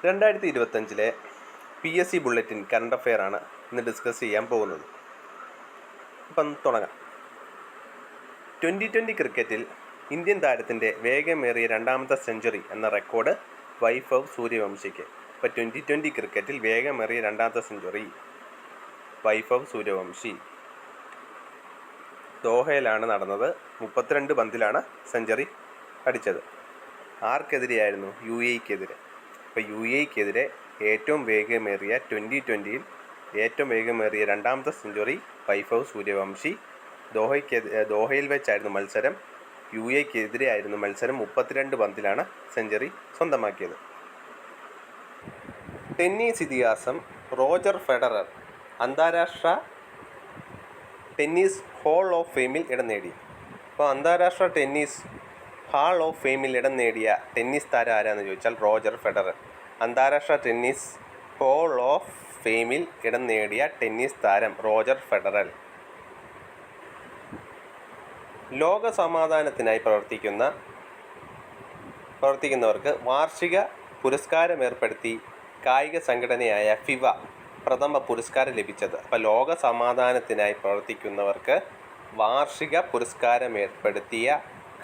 2025 PSC bulletin current അഫെയറാണ് ഇന്ന് discuss ചെയ്യാൻ പോകുന്നത്. അപ്പം തുടങ്ങാം. 2020 ക്രിക്കറ്റിൽ ഇന്ത്യൻ താരത്തിൻ്റെ വേഗമേറിയ രണ്ടാമത്തെ സെഞ്ചുറി എന്ന റെക്കോർഡ് വൈഭവ് സൂര്യവംശിക്ക്. ഇപ്പോൾ 2020 ക്രിക്കറ്റിൽ വേഗമേറിയ രണ്ടാമത്തെ സെഞ്ചുറി വൈഭവ് സൂര്യവംശി. ദോഹയിലാണ് നടന്നത്. 32 പന്തിലാണ് സെഞ്ചുറി അടിച്ചത്. ആർക്കെതിരെയായിരുന്നു? UAEക്കെതിരെ. ഇപ്പോൾ UAEക്കെതിരെ ഏറ്റവും വേഗമേറിയ 2020-യിൽ ഏറ്റവും വേഗമേറിയ രണ്ടാമത്തെ സെഞ്ചുറി വൈഭവ് സൂര്യവംശി. ദോഹയിൽ വെച്ചായിരുന്നു മത്സരം. UAEക്കെതിരെ ആയിരുന്നു മത്സരം. 32 പന്തിലാണ് സെഞ്ചുറി സ്വന്തമാക്കിയത്. ടെന്നീസ് ഇതിഹാസം റോജർ ഫെഡറർ അന്താരാഷ്ട്ര ടെന്നീസ് ഹാൾ ഓഫ് ഫെയിമിൽ ഇടം നേടി. അപ്പോൾ അന്താരാഷ്ട്ര ടെന്നീസ് ഹാൾ ഓഫ് ഫെയിമിൽ ഇടം നേടിയ ടെന്നീസ് താരം ആരാന്ന് ചോദിച്ചാൽ റോജർ ഫെഡറർ. അന്താരാഷ്ട്ര ടെന്നീസ് ഹാൾ ഓഫ് ഫെയിമിൽ ഇടം നേടിയ ടെന്നീസ് താരം റോജർ ഫെഡറർ. ലോക സമാധാനത്തിനായി പ്രവർത്തിക്കുന്നവർക്ക് വാർഷിക പുരസ്കാരം ഏർപ്പെടുത്തി കായിക സംഘടനയായ ഫിഫ പ്രഥമ പുരസ്കാരം ലഭിച്ചത്. അപ്പോൾ ലോക സമാധാനത്തിനായി പ്രവർത്തിക്കുന്നവർക്ക് വാർഷിക പുരസ്കാരം ഏർപ്പെടുത്തിയ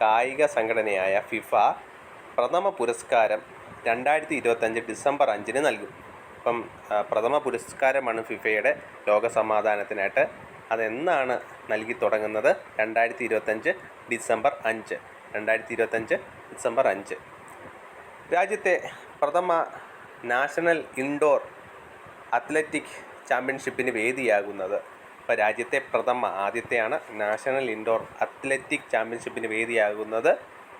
കായിക സംഘടനയായ ഫിഫ പ്രഥമ പുരസ്കാരം 2025 ഡിസംബർ 5 നൽകും. അപ്പം പ്രഥമ പുരസ്കാരമാണ് ഫിഫയുടെ ലോക സമാധാനത്തിനായിട്ട്. അതെന്നാണ് നൽകി തുടങ്ങുന്നത്? 2025 ഡിസംബർ 5. 2025 ഡിസംബർ 5. രാജ്യത്തെ പ്രഥമ നാഷണൽ ഇൻഡോർ അത്ലറ്റിക് ചാമ്പ്യൻഷിപ്പിന് വേദിയാകുന്നത്. ഇപ്പോൾ രാജ്യത്തെ ആദ്യത്തെയാണ് നാഷണൽ ഇൻഡോർ അത്ലറ്റിക് ചാമ്പ്യൻഷിപ്പിന് വേദിയാകുന്നത്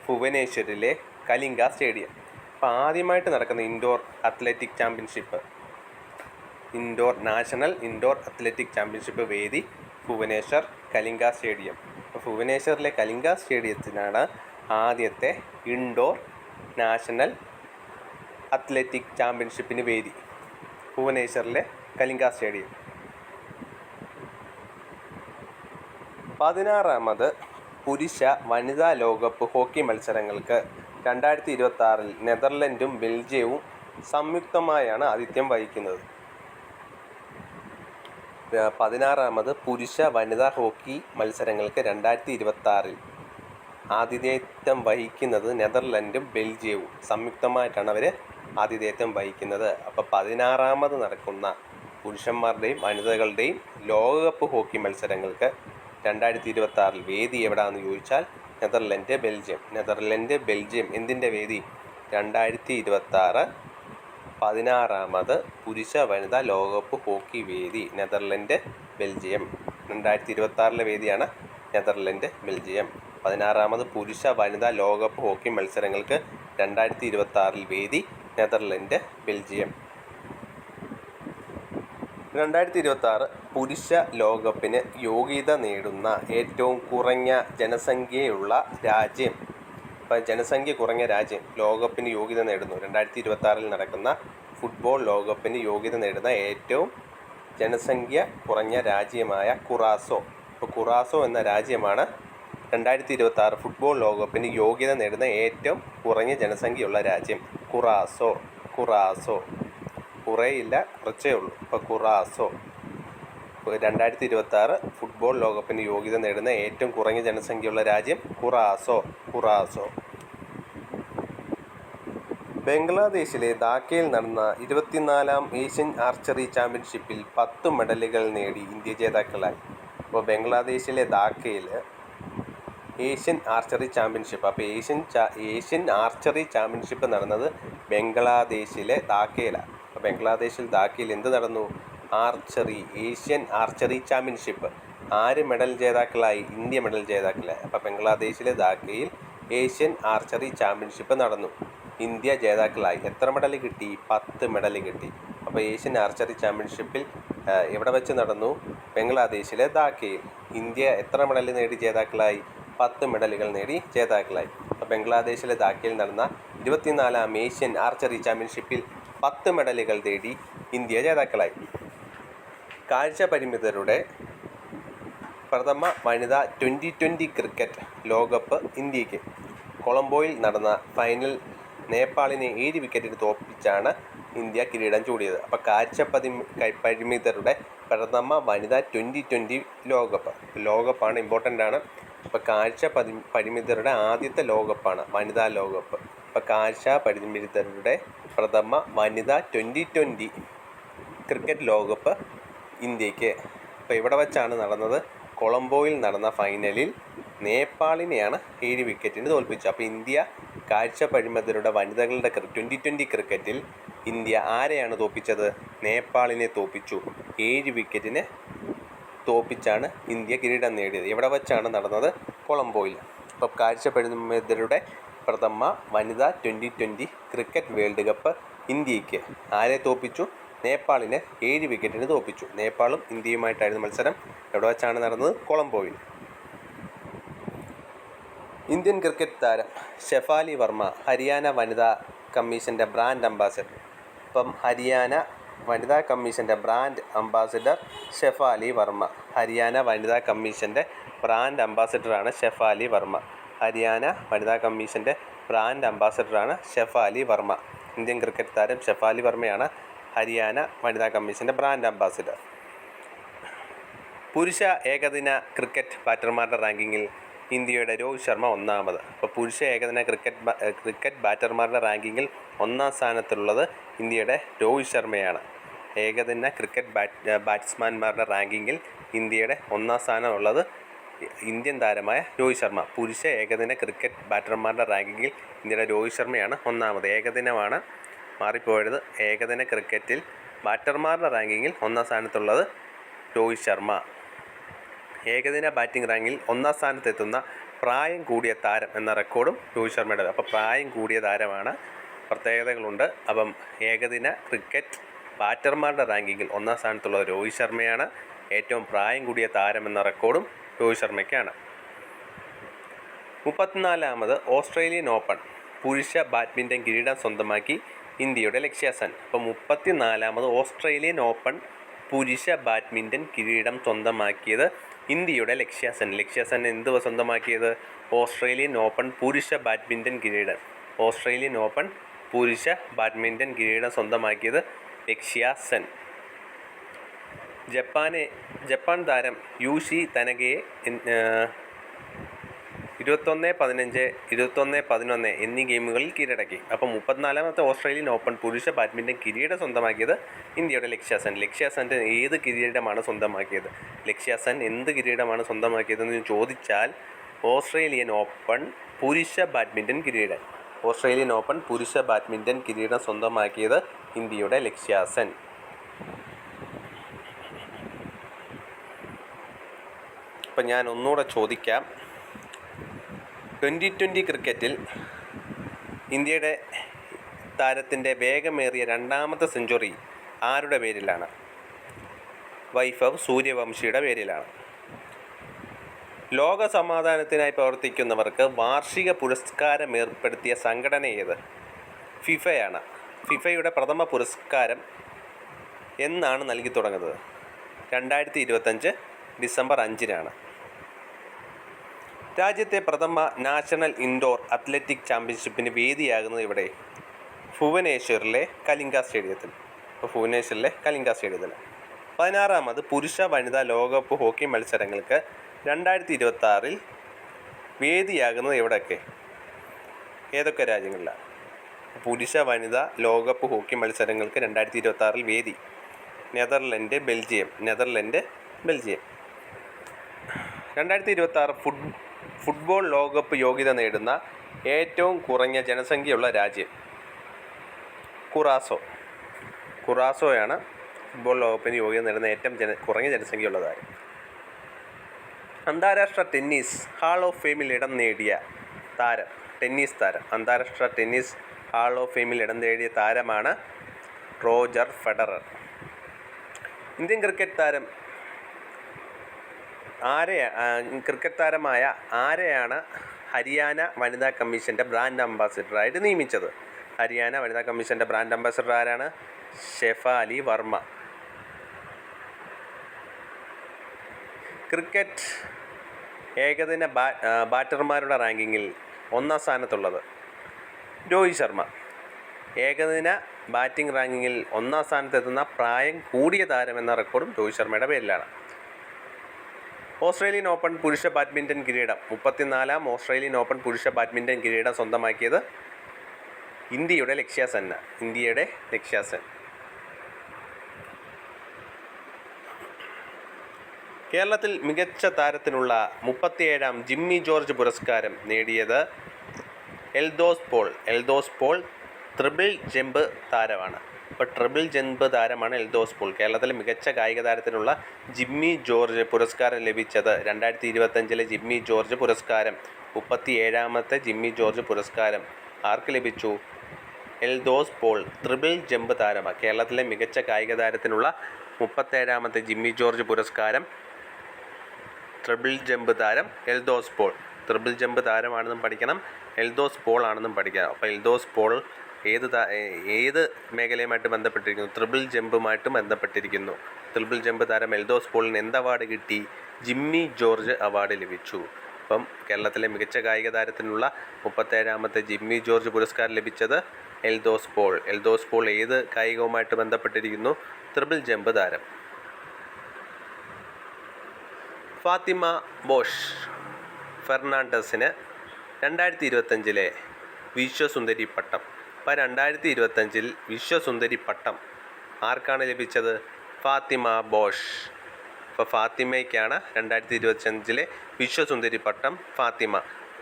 ഭുവനേശ്വരിലെ കലിംഗ സ്റ്റേഡിയം. അപ്പോൾ ആദ്യമായിട്ട് നടക്കുന്ന indoor athletic championship, national indoor athletic championship വേദി ഭുവനേശ്വർ കലിംഗ സ്റ്റേഡിയം. അപ്പോൾ ഭുവനേശ്വറിലെ കലിംഗ സ്റ്റേഡിയത്തിനാണ് ആദ്യത്തെ ഇൻഡോർ നാഷണൽ അത്ലറ്റിക് ചാമ്പ്യൻഷിപ്പിന് വേദി. ഭുവനേശ്വറിലെ കലിംഗ സ്റ്റേഡിയം. 16ാമത് പുരുഷ വനിതാ ലോകകപ്പ് ഹോക്കി മത്സരങ്ങൾക്ക് 2026 നെതർലൻഡും ബെൽജിയവും സംയുക്തമായാണ് ആതിഥ്യം വഹിക്കുന്നത്. 16ാമത് പുരുഷ വനിതാ ഹോക്കി മത്സരങ്ങൾക്ക് 2026 ആതിഥേയത്വം വഹിക്കുന്നത് നെതർലൻഡും ബെൽജിയവും സംയുക്തമായിട്ടാണ് അവർ ആതിഥേയത്വം വഹിക്കുന്നത്. അപ്പോൾ 16ാമത് നടക്കുന്ന പുരുഷന്മാരുടെയും വനിതകളുടെയും ലോകകപ്പ് ഹോക്കി മത്സരങ്ങൾക്ക് 2026 വേദി എവിടെയാണെന്ന് ചോദിച്ചാൽ നെതർലൻഡ് ബെൽജിയം എന്തിൻ്റെ വേദി? 2026 16ാമത് പുരുഷ വനിതാ ലോകകപ്പ് ഹോക്കി വേദി നെതർലൻഡ് ബെൽജിയം. 2026 വേദിയാണ് നെതർലൻഡ് ബെൽജിയം. 16ാമത് പുരുഷ വനിതാ ലോകകപ്പ് ഹോക്കി മത്സരങ്ങൾക്ക് 2026 വേദി നെതർലൻഡ് ബെൽജിയം. 2026 പുരുഷ ലോകകപ്പിന് യോഗ്യത നേടുന്ന ഏറ്റവും കുറഞ്ഞ ജനസംഖ്യയുള്ള രാജ്യം. ഇപ്പോൾ ജനസംഖ്യ കുറഞ്ഞ രാജ്യം ലോകകപ്പിന് യോഗ്യത നേടുന്നു. 2026 നടക്കുന്ന ഫുട്ബോൾ ലോകകപ്പിന് യോഗ്യത നേടുന്ന ഏറ്റവും ജനസംഖ്യ കുറഞ്ഞ രാജ്യമായ കുറാസോ. ഇപ്പോൾ കുറാസോ എന്ന രാജ്യമാണ് 2026 ഫുട്ബോൾ ലോകകപ്പിന് യോഗ്യത നേടുന്ന ഏറ്റവും കുറഞ്ഞ ജനസംഖ്യയുള്ള രാജ്യം. കുറാസോ കുറേയില്ല, കുറച്ചേ ഉള്ളൂ. ഇപ്പോൾ കുറാസോ 2026 ഫുട്ബോൾ ലോകകപ്പിന് യോഗ്യത നേടുന്ന ഏറ്റവും കുറഞ്ഞ ജനസംഖ്യയുള്ള രാജ്യം കുറാസോ. ബംഗ്ലാദേശിലെ ധാക്കയിൽ നടന്ന 24ാം ഏഷ്യൻ ആർച്ചറി ചാമ്പ്യൻഷിപ്പിൽ 10 മെഡലുകൾ നേടി ഇന്ത്യ ജേതാക്കളായി. അപ്പോൾ ബംഗ്ലാദേശിലെ ധാക്കയിൽ ഏഷ്യൻ ആർച്ചറി ചാമ്പ്യൻഷിപ്പ്. അപ്പോൾ ഏഷ്യൻ ആർച്ചറി ചാമ്പ്യൻഷിപ്പ് നടന്നത് ബംഗ്ലാദേശിലെ ധാക്കയിലാണ്. അപ്പോൾ ബംഗ്ലാദേശിൽ ധാക്കയിൽ എന്ത് നടന്നു? Asian archery championship. ആര് മെഡൽ ജേതാക്കളായി? ഇന്ത്യ മെഡൽ ജേതാക്കളായി. അപ്പോൾ ബംഗ്ലാദേശിലെ ധാക്കയിൽ ഏഷ്യൻ ആർച്ചറി ചാമ്പ്യൻഷിപ്പ് നടന്നു. ഇന്ത്യ ജേതാക്കളായി. എത്ര മെഡൽ കിട്ടി? 10 മെഡൽ കിട്ടി. അപ്പോൾ ഏഷ്യൻ ആർച്ചറി ചാമ്പ്യൻഷിപ്പിൽ എവിടെ വെച്ച് നടന്നു? ബംഗ്ലാദേശിലെ ധാക്കയിൽ. ഇന്ത്യ എത്ര മെഡൽ നേടി ജേതാക്കളായി? 10 മെഡലുകൾ നേടി ജേതാക്കളായി. അപ്പോൾ ബംഗ്ലാദേശിലെ ധാക്കയിൽ നടന്ന 24ാം ഏഷ്യൻ ആർച്ചറി ചാമ്പ്യൻഷിപ്പിൽ 10 മെഡലുകൾ നേടി ഇന്ത്യ ജേതാക്കളായി. കാഴ്ച പരിമിതരുടെ പ്രഥമ വനിതാ 2020 ക്രിക്കറ്റ് ലോകകപ്പ് ഇന്ത്യക്ക്. കൊളംബോയിൽ നടന്ന ഫൈനൽ നേപ്പാളിനെ 7 വിക്കറ്റിന് തോൽപ്പിച്ചാണ് ഇന്ത്യ കിരീടം ചൂടിയത്. അപ്പോൾ പരിമിതരുടെ പ്രഥമ വനിതാ 2020 ലോകകപ്പ്. ലോകകപ്പാണ്, ഇമ്പോർട്ടൻ്റ് ആണ്. അപ്പോൾ പരിമിതരുടെ ആദ്യത്തെ ലോകകപ്പാണ് വനിതാ ലോകകപ്പ്. അപ്പോൾ പരിമിതരുടെ പ്രഥമ വനിതാ 2020 ക്രിക്കറ്റ് ലോകകപ്പ് ഇന്ത്യക്ക്. അപ്പോൾ ഇവിടെ വെച്ചാണ് നടന്നത്. കൊളംബോയിൽ നടന്ന ഫൈനലിൽ നേപ്പാളിനെയാണ് 7 വിക്കറ്റിന് തോൽപ്പിച്ചത്. അപ്പോൾ ഇന്ത്യ പരിമിതരുടെ വനിതകളുടെ 2020 ക്രിക്കറ്റിൽ ഇന്ത്യ ആരെയാണ് തോൽപ്പിച്ചത്? നേപ്പാളിനെ തോൽപ്പിച്ചു. 7 വിക്കറ്റിന് തോൽപ്പിച്ചാണ് ഇന്ത്യ കിരീടം നേടിയത്. എവിടെ വെച്ചാണ് നടന്നത്? കൊളംബോയിൽ. അപ്പോൾ പരിമിതരുടെ പ്രഥമ വനിതാ 2020 ക്രിക്കറ്റ് വേൾഡ് കപ്പ് ഇന്ത്യക്ക് ആരെ തോൽപ്പിച്ചു? നേപ്പാളിനെ 7 വിക്കറ്റിന് തോൽപ്പിച്ചു. നേപ്പാളും ഇന്ത്യയുമായിട്ടായിരുന്നു മത്സരം. എവിടെ വെച്ചാണ് നടന്നത്? കൊളംബോയിൽ. ഇന്ത്യൻ ക്രിക്കറ്റ് താരം ഷെഫാലി വർമ്മ ഹരിയാന വനിതാ കമ്മീഷൻ്റെ ബ്രാൻഡ് അംബാസിഡർ. ഇപ്പം ഹരിയാന വനിതാ കമ്മീഷൻ്റെ ബ്രാൻഡ് അംബാസിഡർ ഷെഫാലി വർമ്മ. ഹരിയാന വനിതാ കമ്മീഷൻ്റെ ബ്രാൻഡ് അംബാസിഡറാണ് ഷെഫാലി വർമ്മ. ഹരിയാന വനിതാ കമ്മീഷൻ്റെ ബ്രാൻഡ് അംബാസിഡറാണ് ഷെഫാലി വർമ്മ. ഇന്ത്യൻ ക്രിക്കറ്റ് താരം ഷെഫാലി വർമ്മയാണ് ഹരിയാന വനിതാ കമ്മീഷൻ്റെ ബ്രാൻഡ് അംബാസിഡർ. പുരുഷ ഏകദിന ക്രിക്കറ്റ് ബാറ്റർമാരുടെ റാങ്കിങ്ങിൽ ഇന്ത്യയുടെ രോഹിത് ശർമ്മ ഒന്നാമത്. അപ്പോൾ പുരുഷ ഏകദിന ക്രിക്കറ്റ് ബാറ്റർമാരുടെ റാങ്കിങ്ങിൽ ഒന്നാം സ്ഥാനത്തുള്ളത് ഇന്ത്യയുടെ രോഹിത് ശർമ്മയാണ്. ഏകദിന ക്രിക്കറ്റ് ബാറ്റ്സ്മാൻമാരുടെ റാങ്കിങ്ങിൽ ഇന്ത്യയുടെ ഒന്നാം സ്ഥാനമുള്ളത് ഇന്ത്യൻ താരമായ രോഹിത് ശർമ്മ. പുരുഷ ഏകദിന ക്രിക്കറ്റ് ബാറ്റർമാരുടെ റാങ്കിങ്ങിൽ ഇന്ത്യയുടെ രോഹിത് ശർമ്മയാണ് ഒന്നാമത്. ഏകദിനമാണ് മാറിപ്പോയത്. ഏകദിന ക്രിക്കറ്റിൽ ബാറ്റർമാരുടെ റാങ്കിങ്ങിൽ ഒന്നാം സ്ഥാനത്തുള്ളത് രോഹിത് ശർമ്മ. ഏകദിന ബാറ്റിംഗ് റാങ്കിൽ ഒന്നാം സ്ഥാനത്തെത്തുന്ന പ്രായം കൂടിയ താരം എന്ന റെക്കോർഡും രോഹിത് ശർമ്മയുടെ. അപ്പോൾ പ്രായം കൂടിയ താരമാണ്, പ്രത്യേകതകളുണ്ട്. അപ്പം ഏകദിന ക്രിക്കറ്റ് ബാറ്റർമാരുടെ റാങ്കിങ്ങിൽ ഒന്നാം സ്ഥാനത്തുള്ളത് രോഹിത് ശർമ്മയാണ്. ഏറ്റവും പ്രായം കൂടിയ താരം എന്ന റെക്കോർഡും രോഹിത് ശർമ്മയ്ക്കാണ്. 34ാമത് ഓസ്ട്രേലിയൻ ഓപ്പൺ പുരുഷ ബാഡ്മിൻ്റൺ കിരീടം സ്വന്തമാക്കി ഇന്ത്യയുടെ ലക്ഷ്യ സെൻ. അപ്പോൾ 34ാമത് ഓസ്ട്രേലിയൻ ഓപ്പൺ പുരുഷ ബാഡ്മിൻ്റൺ കിരീടം സ്വന്തമാക്കിയത് ഇന്ത്യയുടെ ലക്ഷ്യ സെൻ. ലക്ഷ്യ സെൻ എന്തുവ സ്വന്തമാക്കിയത്? ഓസ്ട്രേലിയൻ ഓപ്പൺ പുരുഷ ബാഡ്മിൻ്റൺ കിരീടം. ഓസ്ട്രേലിയൻ ഓപ്പൺ പുരുഷ ബാഡ്മിൻ്റൺ കിരീടം സ്വന്തമാക്കിയത് ലക്ഷ്യ സെൻ. ജപ്പാൻ താരം യൂഷി തനകയെ 21-15, 21-11 എന്നീ ഗെയിമുകളിൽ കീഴടക്കി. അപ്പം 34ാമത്തെ ഓസ്ട്രേലിയൻ ഓപ്പൺ പുരുഷ ബാഡ്മിൻ്റൺ കിരീടം സ്വന്തമാക്കിയത് ഇന്ത്യയുടെ ലക്ഷ്യ സെൻ. ലക്ഷ്യ സെൻ്റെ ഏത് കിരീടമാണ് സ്വന്തമാക്കിയത്? ലക്ഷ്യ സെൻ എന്ത് കിരീടമാണ് സ്വന്തമാക്കിയതെന്ന് ചോദിച്ചാൽ ഓസ്ട്രേലിയൻ ഓപ്പൺ പുരുഷ ബാഡ്മിൻ്റൺ കിരീടം. ഓസ്ട്രേലിയൻ ഓപ്പൺ പുരുഷ ബാഡ്മിൻ്റൺ കിരീടം സ്വന്തമാക്കിയത് ഇന്ത്യയുടെ ലക്ഷ്യ സെൻ. അപ്പം ഞാൻ ഒന്നുകൂടെ ചോദിക്കാം. 2020 ക്രിക്കറ്റിൽ ഇന്ത്യയുടെ താരത്തിൻ്റെ വേഗമേറിയ രണ്ടാമത്തെ സെഞ്ചുറി ആരുടെ പേരിലാണ്? വൈഭവ് സൂര്യവംശിയുടെ പേരിലാണ്. ലോക സമാധാനത്തിനായി പ്രവർത്തിക്കുന്നവർക്ക് വാർഷിക പുരസ്കാരം ഏർപ്പെടുത്തിയ സംഘടന ഏത്? ഫിഫയാണ്. ഫിഫയുടെ പ്രഥമ പുരസ്കാരം എന്നാണ് നൽകി തുടങ്ങുന്നത്? 2025 ഡിസംബർ 5-നാണ്. രാജ്യത്തെ പ്രഥമ നാഷണൽ ഇൻഡോർ അത്ലറ്റിക് ചാമ്പ്യൻഷിപ്പിന് വേദിയാകുന്നത് ഇവിടെ? ഭുവനേശ്വറിലെ കലിംഗ സ്റ്റേഡിയത്തിൽ. 16ാമത് പുരുഷ വനിതാ ലോകകപ്പ് ഹോക്കി മത്സരങ്ങൾക്ക് 2026 വേദിയാകുന്നത് എവിടെയൊക്കെ? ഏതൊക്കെ രാജ്യങ്ങളിലാണ്? പുരുഷ വനിതാ ലോകകപ്പ് ഹോക്കി മത്സരങ്ങൾക്ക് 2026 വേദി നെതർലൻഡ്, ബെൽജിയം. 2026 ഫുട്ബോൾ ലോകകപ്പ് യോഗ്യത നേടുന്ന ഏറ്റവും കുറഞ്ഞ ജനസംഖ്യയുള്ള രാജ്യം? കുറാസോയാണ് ഫുട്ബോൾ ലോകകപ്പിന് യോഗ്യത നേടുന്ന ഏറ്റവും കുറഞ്ഞ ജനസംഖ്യയുള്ള താരം. അന്താരാഷ്ട്ര ടെന്നീസ് ഹാൾ ഓഫ് ഫെയിമിൽ ഇടം നേടിയ താരം, ടെന്നീസ് താരം. അന്താരാഷ്ട്ര ടെന്നീസ് ഹാൾ ഓഫ് ഫെയിമിൽ ഇടം നേടിയ താരമാണ് റോജർ ഫെഡറർ. ഇന്ത്യൻ ക്രിക്കറ്റ് താരമായ ആരെയാണ് ഹരിയാന വനിതാ കമ്മീഷൻ്റെ ബ്രാൻഡ് അംബാസിഡറായിട്ട് നിയമിച്ചത്? ഹരിയാന വനിതാ കമ്മീഷൻ്റെ ബ്രാൻഡ് അംബാസിഡർ ആരാണ്? ഷെഫാലി വർമ്മ. ക്രിക്കറ്റ് ഏകദിന ബാറ്റർമാരുടെ റാങ്കിങ്ങിൽ ഒന്നാം സ്ഥാനത്തുള്ളത് രോഹിത് ശർമ്മ. ഏകദിന ബാറ്റിംഗ് റാങ്കിങ്ങിൽ 1-ാം സ്ഥാനത്തെത്തുന്ന പ്രായം കൂടിയ താരമെന്ന റെക്കോർഡും രോഹിത് ശർമ്മയുടെ പേരിലാണ്. ഓസ്ട്രേലിയൻ ഓപ്പൺ പുരുഷ ബാഡ്മിൻ്റൺ കിരീടം 34-ാം ഓസ്ട്രേലിയൻ ഓപ്പൺ പുരുഷ ബാഡ്മിൻ്റൺ കിരീടം സ്വന്തമാക്കിയത് ഇന്ത്യയുടെ ലക്ഷ്യ സെൻ. കേരളത്തിൽ മികച്ച താരത്തിനുള്ള 37-ാം ജിമ്മി ജോർജ് പുരസ്കാരം നേടിയത് എൽദോസ് പോൾ ട്രിപ്പിൾ ജമ്പ് താരമാണ്. ഇപ്പോൾ ട്രിപ്പിൾ ജമ്പ് താരമാണ് എൽദോസ് പോൾ. കേരളത്തിലെ മികച്ച കായിക താരത്തിനുള്ള ജിമ്മി ജോർജ് പുരസ്കാരം ലഭിച്ചത് 2025 ജിമ്മി ജോർജ് പുരസ്കാരം 37-ാമത്തെ ജിമ്മി ജോർജ് പുരസ്കാരം ആർക്ക് ലഭിച്ചു? എൽദോസ് പോൾ ട്രിപ്പിൾ ജമ്പ് താരമാണ്. കേരളത്തിലെ മികച്ച കായിക താരത്തിനുള്ള 37-ാമത്തെ ജിമ്മി ജോർജ് പുരസ്കാരം ട്രിപ്പിൾ ജമ്പ് താരം എൽദോസ് പോൾ. ട്രിപ്പിൾ ജമ്പ് താരമാണെന്നും പഠിക്കണം, എൽദോസ് പോൾ ആണെന്നും പഠിക്കണം. അപ്പോൾ എൽദോസ് പോൾ ഏത് മേഖലയുമായിട്ട് ബന്ധപ്പെട്ടിരിക്കുന്നു? ട്രിപ്പിൾ ജമ്പുമായിട്ട് ബന്ധപ്പെട്ടിരിക്കുന്നു. ട്രിപ്പിൾ ജമ്പ് താരം എൽദോസ് പോളിന് എന്ത് അവാർഡ് കിട്ടി? ജിമ്മി ജോർജ് അവാർഡ് ലഭിച്ചു. അപ്പം കേരളത്തിലെ മികച്ച കായിക താരത്തിനുള്ള 37-ാമത്തെ ജിമ്മി ജോർജ് പുരസ്കാരം ലഭിച്ചത് എൽദോസ് പോൾ ഏത് കായികവുമായിട്ട് ബന്ധപ്പെട്ടിരിക്കുന്നു? ട്രിപ്പിൾ ജമ്പ് താരം. ഫാത്തിമ ബോഷ് ഫെർണാണ്ടസിന് 2025 വിശ്വസുന്ദരി പട്ടം. അപ്പോൾ 2025 വിശ്വസുന്ദരി പട്ടം ആർക്കാണ് ലഭിച്ചത്? ഫാത്തിമ ബോഷ്. അപ്പോൾ ഫാത്തിമയ്ക്കാണ് 2025 വിശ്വസുന്ദരി പട്ടം.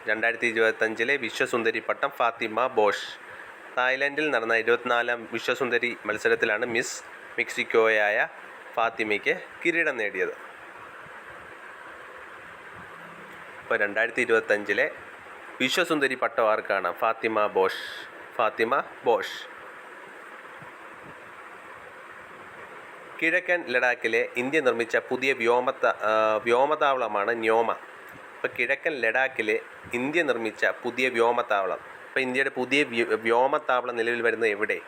2025 വിശ്വസുന്ദരി പട്ടം ഫാത്തിമ ബോഷ്. തായ്ലൻഡിൽ നടന്ന 24-ാം വിശ്വസുന്ദരി മത്സരത്തിലാണ് മിസ് മെക്സിക്കോയായ ഫാത്തിമയ്ക്ക് കിരീടം നേടിയത്. ഇപ്പോൾ 2025 വിശ്വസുന്ദരി പട്ടം ആർക്കാണ്? ഫാത്തിമ ബോഷ്. കിഴക്കൻ ലഡാക്കിലെ ഇന്ത്യ നിർമ്മിച്ച പുതിയ വ്യോമതാവളമാണ് ന്യോമ. ഇപ്പോൾ കിഴക്കൻ ലഡാക്കിലെ ഇന്ത്യ നിർമ്മിച്ച പുതിയ വ്യോമതാവളം. ഇപ്പോൾ ഇന്ത്യയുടെ പുതിയ വ്യോമതാവളം നിലവിൽ വരുന്നത് എവിടെ?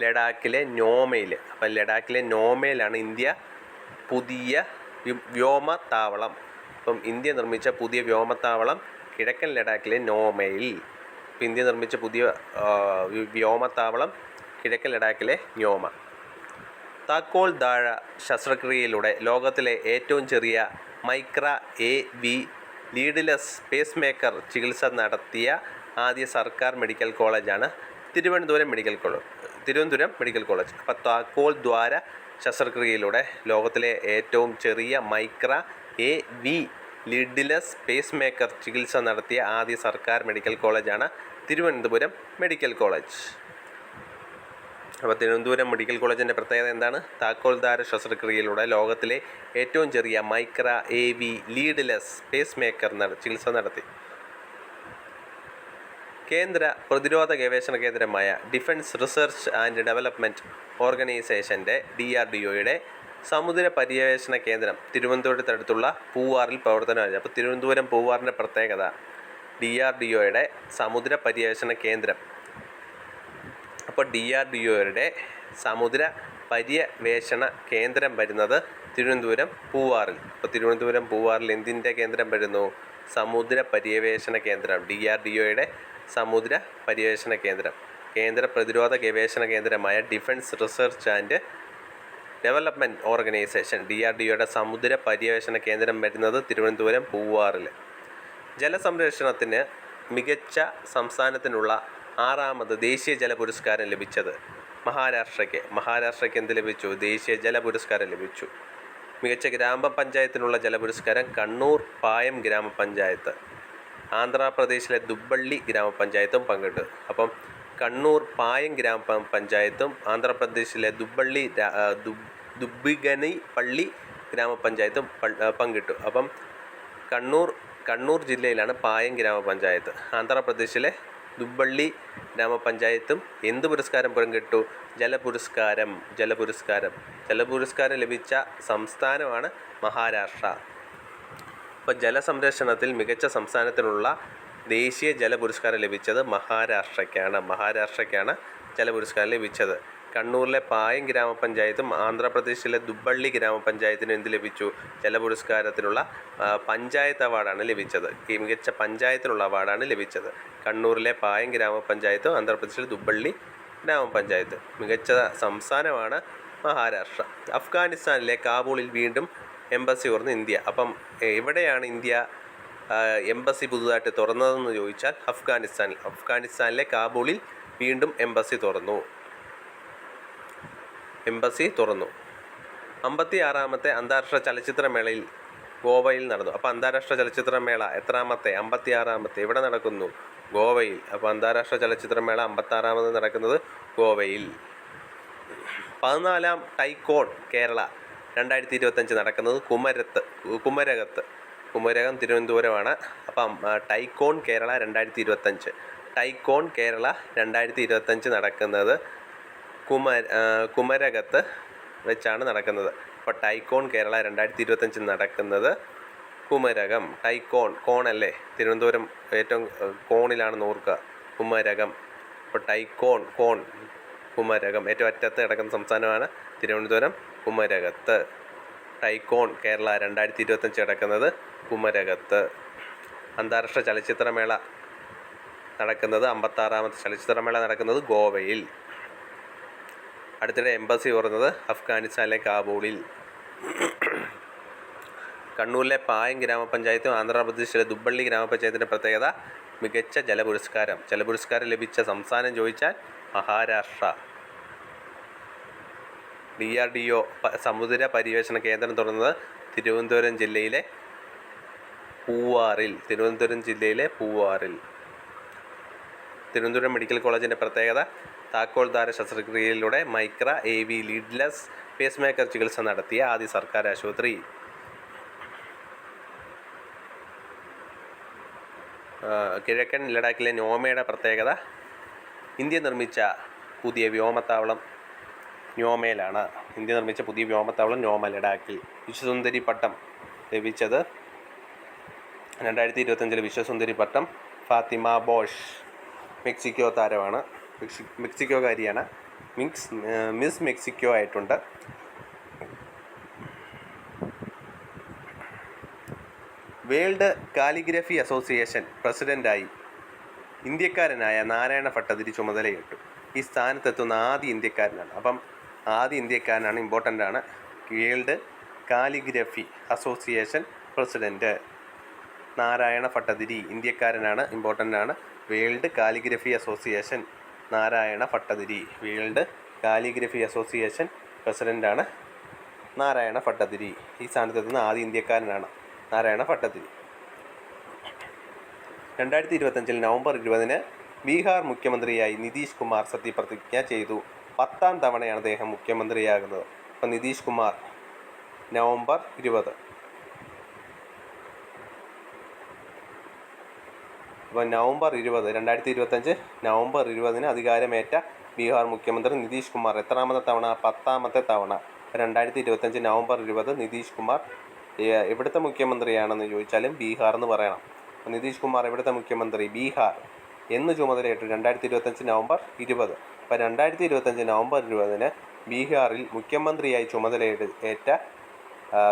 ലഡാക്കിലെ നോമയിൽ. അപ്പോൾ ലഡാക്കിലെ നോമയിലാണ് ഇന്ത്യ പുതിയ വ്യോമതാവളം. അപ്പം ഇന്ത്യ നിർമ്മിച്ച പുതിയ വ്യോമതാവളം കിഴക്കൻ ലഡാക്കിലെ നോമയിൽ. ഇപ്പം ഇന്ത്യ നിർമ്മിച്ച പുതിയ വ്യോമതാവളം കിഴക്കൻ ലഡാക്കിലെ ന്യോമ. താക്കോൽ ദാഴ ശസ്ത്രക്രിയയിലൂടെ ലോകത്തിലെ ഏറ്റവും ചെറിയ മൈക്ര-AV ലീഡ്ലെസ് പേസ് മേക്കർ ചികിത്സ നടത്തിയ ആദ്യ സർക്കാർ മെഡിക്കൽ കോളേജാണ് തിരുവനന്തപുരം മെഡിക്കൽ കോളേജ്. അപ്പോൾ താക്കോൽ ദ്വാര ശസ്ത്രക്രിയയിലൂടെ ലോകത്തിലെ ഏറ്റവും ചെറിയ മൈക്ര-AV ലീഡ്ലെസ് പേസ് മേക്കർ ചികിത്സ നടത്തിയ ആദ്യ സർക്കാർ മെഡിക്കൽ കോളേജാണ് തിരുവനന്തപുരം മെഡിക്കൽ കോളേജ്. അപ്പോൾ തിരുവനന്തപുരം മെഡിക്കൽ കോളേജിൻ്റെ പ്രത്യേകത എന്താണ്? താക്കോൽദാര ശസ്ത്രക്രിയയിലൂടെ ലോകത്തിലെ ഏറ്റവും ചെറിയ മൈക്ര-AV ലീഡ്ലെസ് പേസ് മേക്കർ ചികിത്സ നടത്തി. കേന്ദ്ര പ്രതിരോധ ഗവേഷണ കേന്ദ്രമായ ഡിഫൻസ് റിസർച്ച് ആൻഡ് ഡെവലപ്മെൻറ്റ് ഓർഗനൈസേഷൻ്റെ DRDOയുടെ സമുദ്ര പര്യവേഷണ കേന്ദ്രം തിരുവനന്തപുരത്തടുത്തുള്ള പൂവാറിൽ പ്രവർത്തനം. അപ്പോൾ തിരുവനന്തപുരം പൂവാറിൻ്റെ പ്രത്യേകത DRDOയുടെ സമുദ്ര പര്യവേഷണ കേന്ദ്രം. അപ്പോൾ DRDOയുടെ സമുദ്ര പര്യവേഷണ കേന്ദ്രം വരുന്നത് തിരുവനന്തപുരം പൂവാറിൽ. അപ്പോൾ തിരുവനന്തപുരം പൂവാറിൽ എന്തിൻ്റെ കേന്ദ്രം വരുന്നു? സമുദ്ര പര്യവേഷണ കേന്ദ്രം. DRDOയുടെ സമുദ്ര പര്യവേഷണ കേന്ദ്രം. കേന്ദ്ര പ്രതിരോധ ഗവേഷണ കേന്ദ്രമായ defence research and development organisation DRDOയുടെ സമുദ്ര പര്യവേഷണ കേന്ദ്രം വരുന്നത് തിരുവനന്തപുരം പൂവാറിൽ. ജലസംരക്ഷണത്തിന് മികച്ച സംസ്ഥാനത്തിനുള്ള 6ാമത് ദേശീയ ജല പുരസ്കാരം ലഭിച്ചത് മഹാരാഷ്ട്രയ്ക്ക് എന്ത് ലഭിച്ചു? ദേശീയ ജല പുരസ്കാരം ലഭിച്ചു. മികച്ച ഗ്രാമപഞ്ചായത്തിനുള്ള ജല പുരസ്കാരം കണ്ണൂർ പായം ഗ്രാമപഞ്ചായത്ത്. ആന്ധ്രാപ്രദേശിലെ ദുബ്ബള്ളി ഗ്രാമപഞ്ചായത്തും പങ്കിട്ടു. അപ്പം കണ്ണൂർ പായം ഗ്രാമപഞ്ചായത്തും ആന്ധ്രാപ്രദേശിലെ ദുബ്ബിഗനിപ്പള്ളി ഗ്രാമപഞ്ചായത്തും പങ്കിട്ടു. അപ്പം കണ്ണൂർ ജില്ലയിലാണ് പായം ഗ്രാമപഞ്ചായത്ത്. ആന്ധ്രാപ്രദേശിലെ ദുബ്ബള്ളി ഗ്രാമപഞ്ചായത്തും എന്ത് പുരസ്കാരം പങ്കിട്ടു? ജലപുരസ്കാരം ലഭിച്ച സംസ്ഥാനമാണ് മഹാരാഷ്ട്ര. അപ്പോൾ ജലസംരക്ഷണത്തിൽ മികച്ച സംസ്ഥാനത്തിനുള്ള ദേശീയ ജല പുരസ്കാരം ലഭിച്ചത് മഹാരാഷ്ട്രയ്ക്കാണ് ജല പുരസ്കാരം ലഭിച്ചത്. കണ്ണൂരിലെ പായം ഗ്രാമപഞ്ചായത്തും ആന്ധ്രാപ്രദേശിലെ ദുബ്ബള്ളി ഗ്രാമപഞ്ചായത്തിനും എന്ത് ലഭിച്ചു? ജല പുരസ്കാരത്തിനുള്ള പഞ്ചായത്ത് അവാർഡാണ് ലഭിച്ചത്. ഈ മികച്ച പഞ്ചായത്തിനുള്ള അവാർഡാണ് ലഭിച്ചത്. കണ്ണൂരിലെ പായം ഗ്രാമപഞ്ചായത്തും ആന്ധ്രാപ്രദേശിലെ ദുബ്ബള്ളി ഗ്രാമപഞ്ചായത്ത്. മികച്ച സംസ്ഥാനമാണ് മഹാരാഷ്ട്ര. അഫ്ഗാനിസ്ഥാനിലെ കാബൂളിൽ വീണ്ടും എംബസി തുറന്ന് ഇന്ത്യ. അപ്പം എവിടെയാണ് ഇന്ത്യ എംബസി പുതുതായിട്ട് തുറന്നതെന്ന് ചോദിച്ചാൽ അഫ്ഗാനിസ്ഥാനിലെ കാബൂളിൽ വീണ്ടും എംബസി തുറന്നു. 56ാമത്തെ അന്താരാഷ്ട്ര ചലച്ചിത്രമേളയിൽ ഗോവയിൽ നടന്നു. അപ്പോൾ അന്താരാഷ്ട്ര ചലച്ചിത്രമേള എത്രാമത്തെ? 56ാമത്തെ. എവിടെ നടക്കുന്നു? ഗോവയിൽ. അപ്പോൾ അന്താരാഷ്ട്ര ചലച്ചിത്രമേള 56ാമത് നടക്കുന്നത് ഗോവയിൽ. 14ാം ടൈക്കോൺ കേരള 2025 നടക്കുന്നത് കുമരകത്ത്. കുമരകം തിരുവനന്തപുരമാണ്. അപ്പം ടൈക്കോൺ കേരള 2025 നടക്കുന്നത് കുമരകത്ത് വെച്ചാണ് നടക്കുന്നത്. അപ്പോൾ ടൈക്കോൺ കേരള 2025 നടക്കുന്നത് കുമരകം. കോണല്ലേ, തിരുവനന്തപുരം ഏറ്റവും കോണിലാണെന്ന് ഓർക്കുക, കുമരകം. അപ്പോൾ കുമരകം ഏറ്റവും അറ്റത്ത് കിടക്കുന്ന സംസ്ഥാനമാണ് തിരുവനന്തപുരം, കുമരകത്ത്. ടൈക്കോൺ കേരള 2025 നടക്കുന്നത് കുമരകത്ത്. അന്താരാഷ്ട്ര ചലച്ചിത്രമേള നടക്കുന്നത് 56ാമത്തെ ചലച്ചിത്രമേള നടക്കുന്നത് ഗോവയിൽ. അടുത്തിടെ എംബസി തുറന്നത് അഫ്ഗാനിസ്ഥാനിലെ കാബൂളിൽ. കണ്ണൂരിലെ പായം ഗ്രാമപഞ്ചായത്തും ആന്ധ്രാപ്രദേശിലെ ദുബ്ബള്ളി ഗ്രാമപഞ്ചായത്തിൻ്റെ പ്രത്യേകത മികച്ച ജലപുരസ്കാരം. ജലപുരസ്കാരം ലഭിച്ച സംസ്ഥാനം ചോദിച്ചാൽ മഹാരാഷ്ട്ര. DRDO സമുദ്ര പര്യവേഷണ കേന്ദ്രം തുറന്നത് തിരുവനന്തപുരം ജില്ലയിലെ പൂവാറിൽ. തിരുവനന്തപുരം മെഡിക്കൽ കോളേജിൻ്റെ പ്രത്യേകത താക്കോൽദാര ശസ്ത്രക്രിയയിലൂടെ Micra AV leadless pacemaker ചികിത്സ നടത്തിയ ആദ്യ സർക്കാർ ആശുപത്രി. കിഴക്കൻ ലഡാക്കിലെ ന്യോമയുടെ പ്രത്യേകത ഇന്ത്യ നിർമ്മിച്ച പുതിയ വ്യോമത്താവളം ന്യോമയിലാണ്. ന്യോമ ലഡാക്കിൽ. വിശ്വസുന്ദരി പട്ടം ലഭിച്ചത് 2025 വിശ്വസുന്ദരി പട്ടം ഫാത്തിമ ബോഷ്, മെക്സിക്കോ താരമാണ്, മെക്സിക്കോക്കാരിയാണ്. മിസ് മെക്സിക്കോ ആയിട്ടുണ്ട്. വേൾഡ് കാലിഗ്രഫി അസോസിയേഷൻ പ്രസിഡൻ്റായി ഇന്ത്യക്കാരനായ നാരായണ ഭട്ടതിരി ചുമതലയേറ്റു. ഈ സ്ഥാനത്തെത്തുന്ന ആദ്യ ഇന്ത്യക്കാരനാണ്. അപ്പം ആദ്യ ഇന്ത്യക്കാരനാണ്, ഇമ്പോർട്ടൻ്റ് ആണ്. World calligraphy Association president Narayana Bhattathiri, ഇന്ത്യക്കാരനാണ്, ഇമ്പോർട്ടൻ്റ് ആണ്. World calligraphy Association Narayana Bhattathiri. World calligraphy Association പ്രസിഡൻ്റാണ് നാരായണ ഭട്ടതിരി. ഈ സ്ഥാനത്തെത്തുന്ന ആദ്യ ഇന്ത്യക്കാരനാണ് നാരായണ ഭട്ടതിരി. 2025 നവംബർ 20 ബീഹാർ മുഖ്യമന്ത്രിയായി നിതീഷ് കുമാർ സത്യപ്രതിജ്ഞ ചെയ്തു. 10ാം തവണയാണ് അദ്ദേഹം മുഖ്യമന്ത്രിയാകുന്നത്. അപ്പോൾ നിതീഷ് കുമാർ നവംബർ 20. അപ്പോൾ നവംബർ 20, 2025 നവംബർ 20 അധികാരമേറ്റ ബീഹാർ മുഖ്യമന്ത്രി നിതീഷ് കുമാർ എത്രാമത്തെ തവണ? 10ാമത്തെ തവണ. 2025 നവംബർ 20 നിതീഷ് കുമാർ എവിടുത്തെ മുഖ്യമന്ത്രിയാണെന്ന് ചോദിച്ചാലും ബീഹാർ എന്ന് പറയണം. നിതീഷ് കുമാർ എവിടുത്തെ മുഖ്യമന്ത്രി? ബീഹാർ. എന്ന് ചുമതലയേറ്റു? 2025 നവംബർ 20. അപ്പോൾ 2025 നവംബർ 20 ബീഹാറിൽ മുഖ്യമന്ത്രിയായി ചുമതലയേറ്റ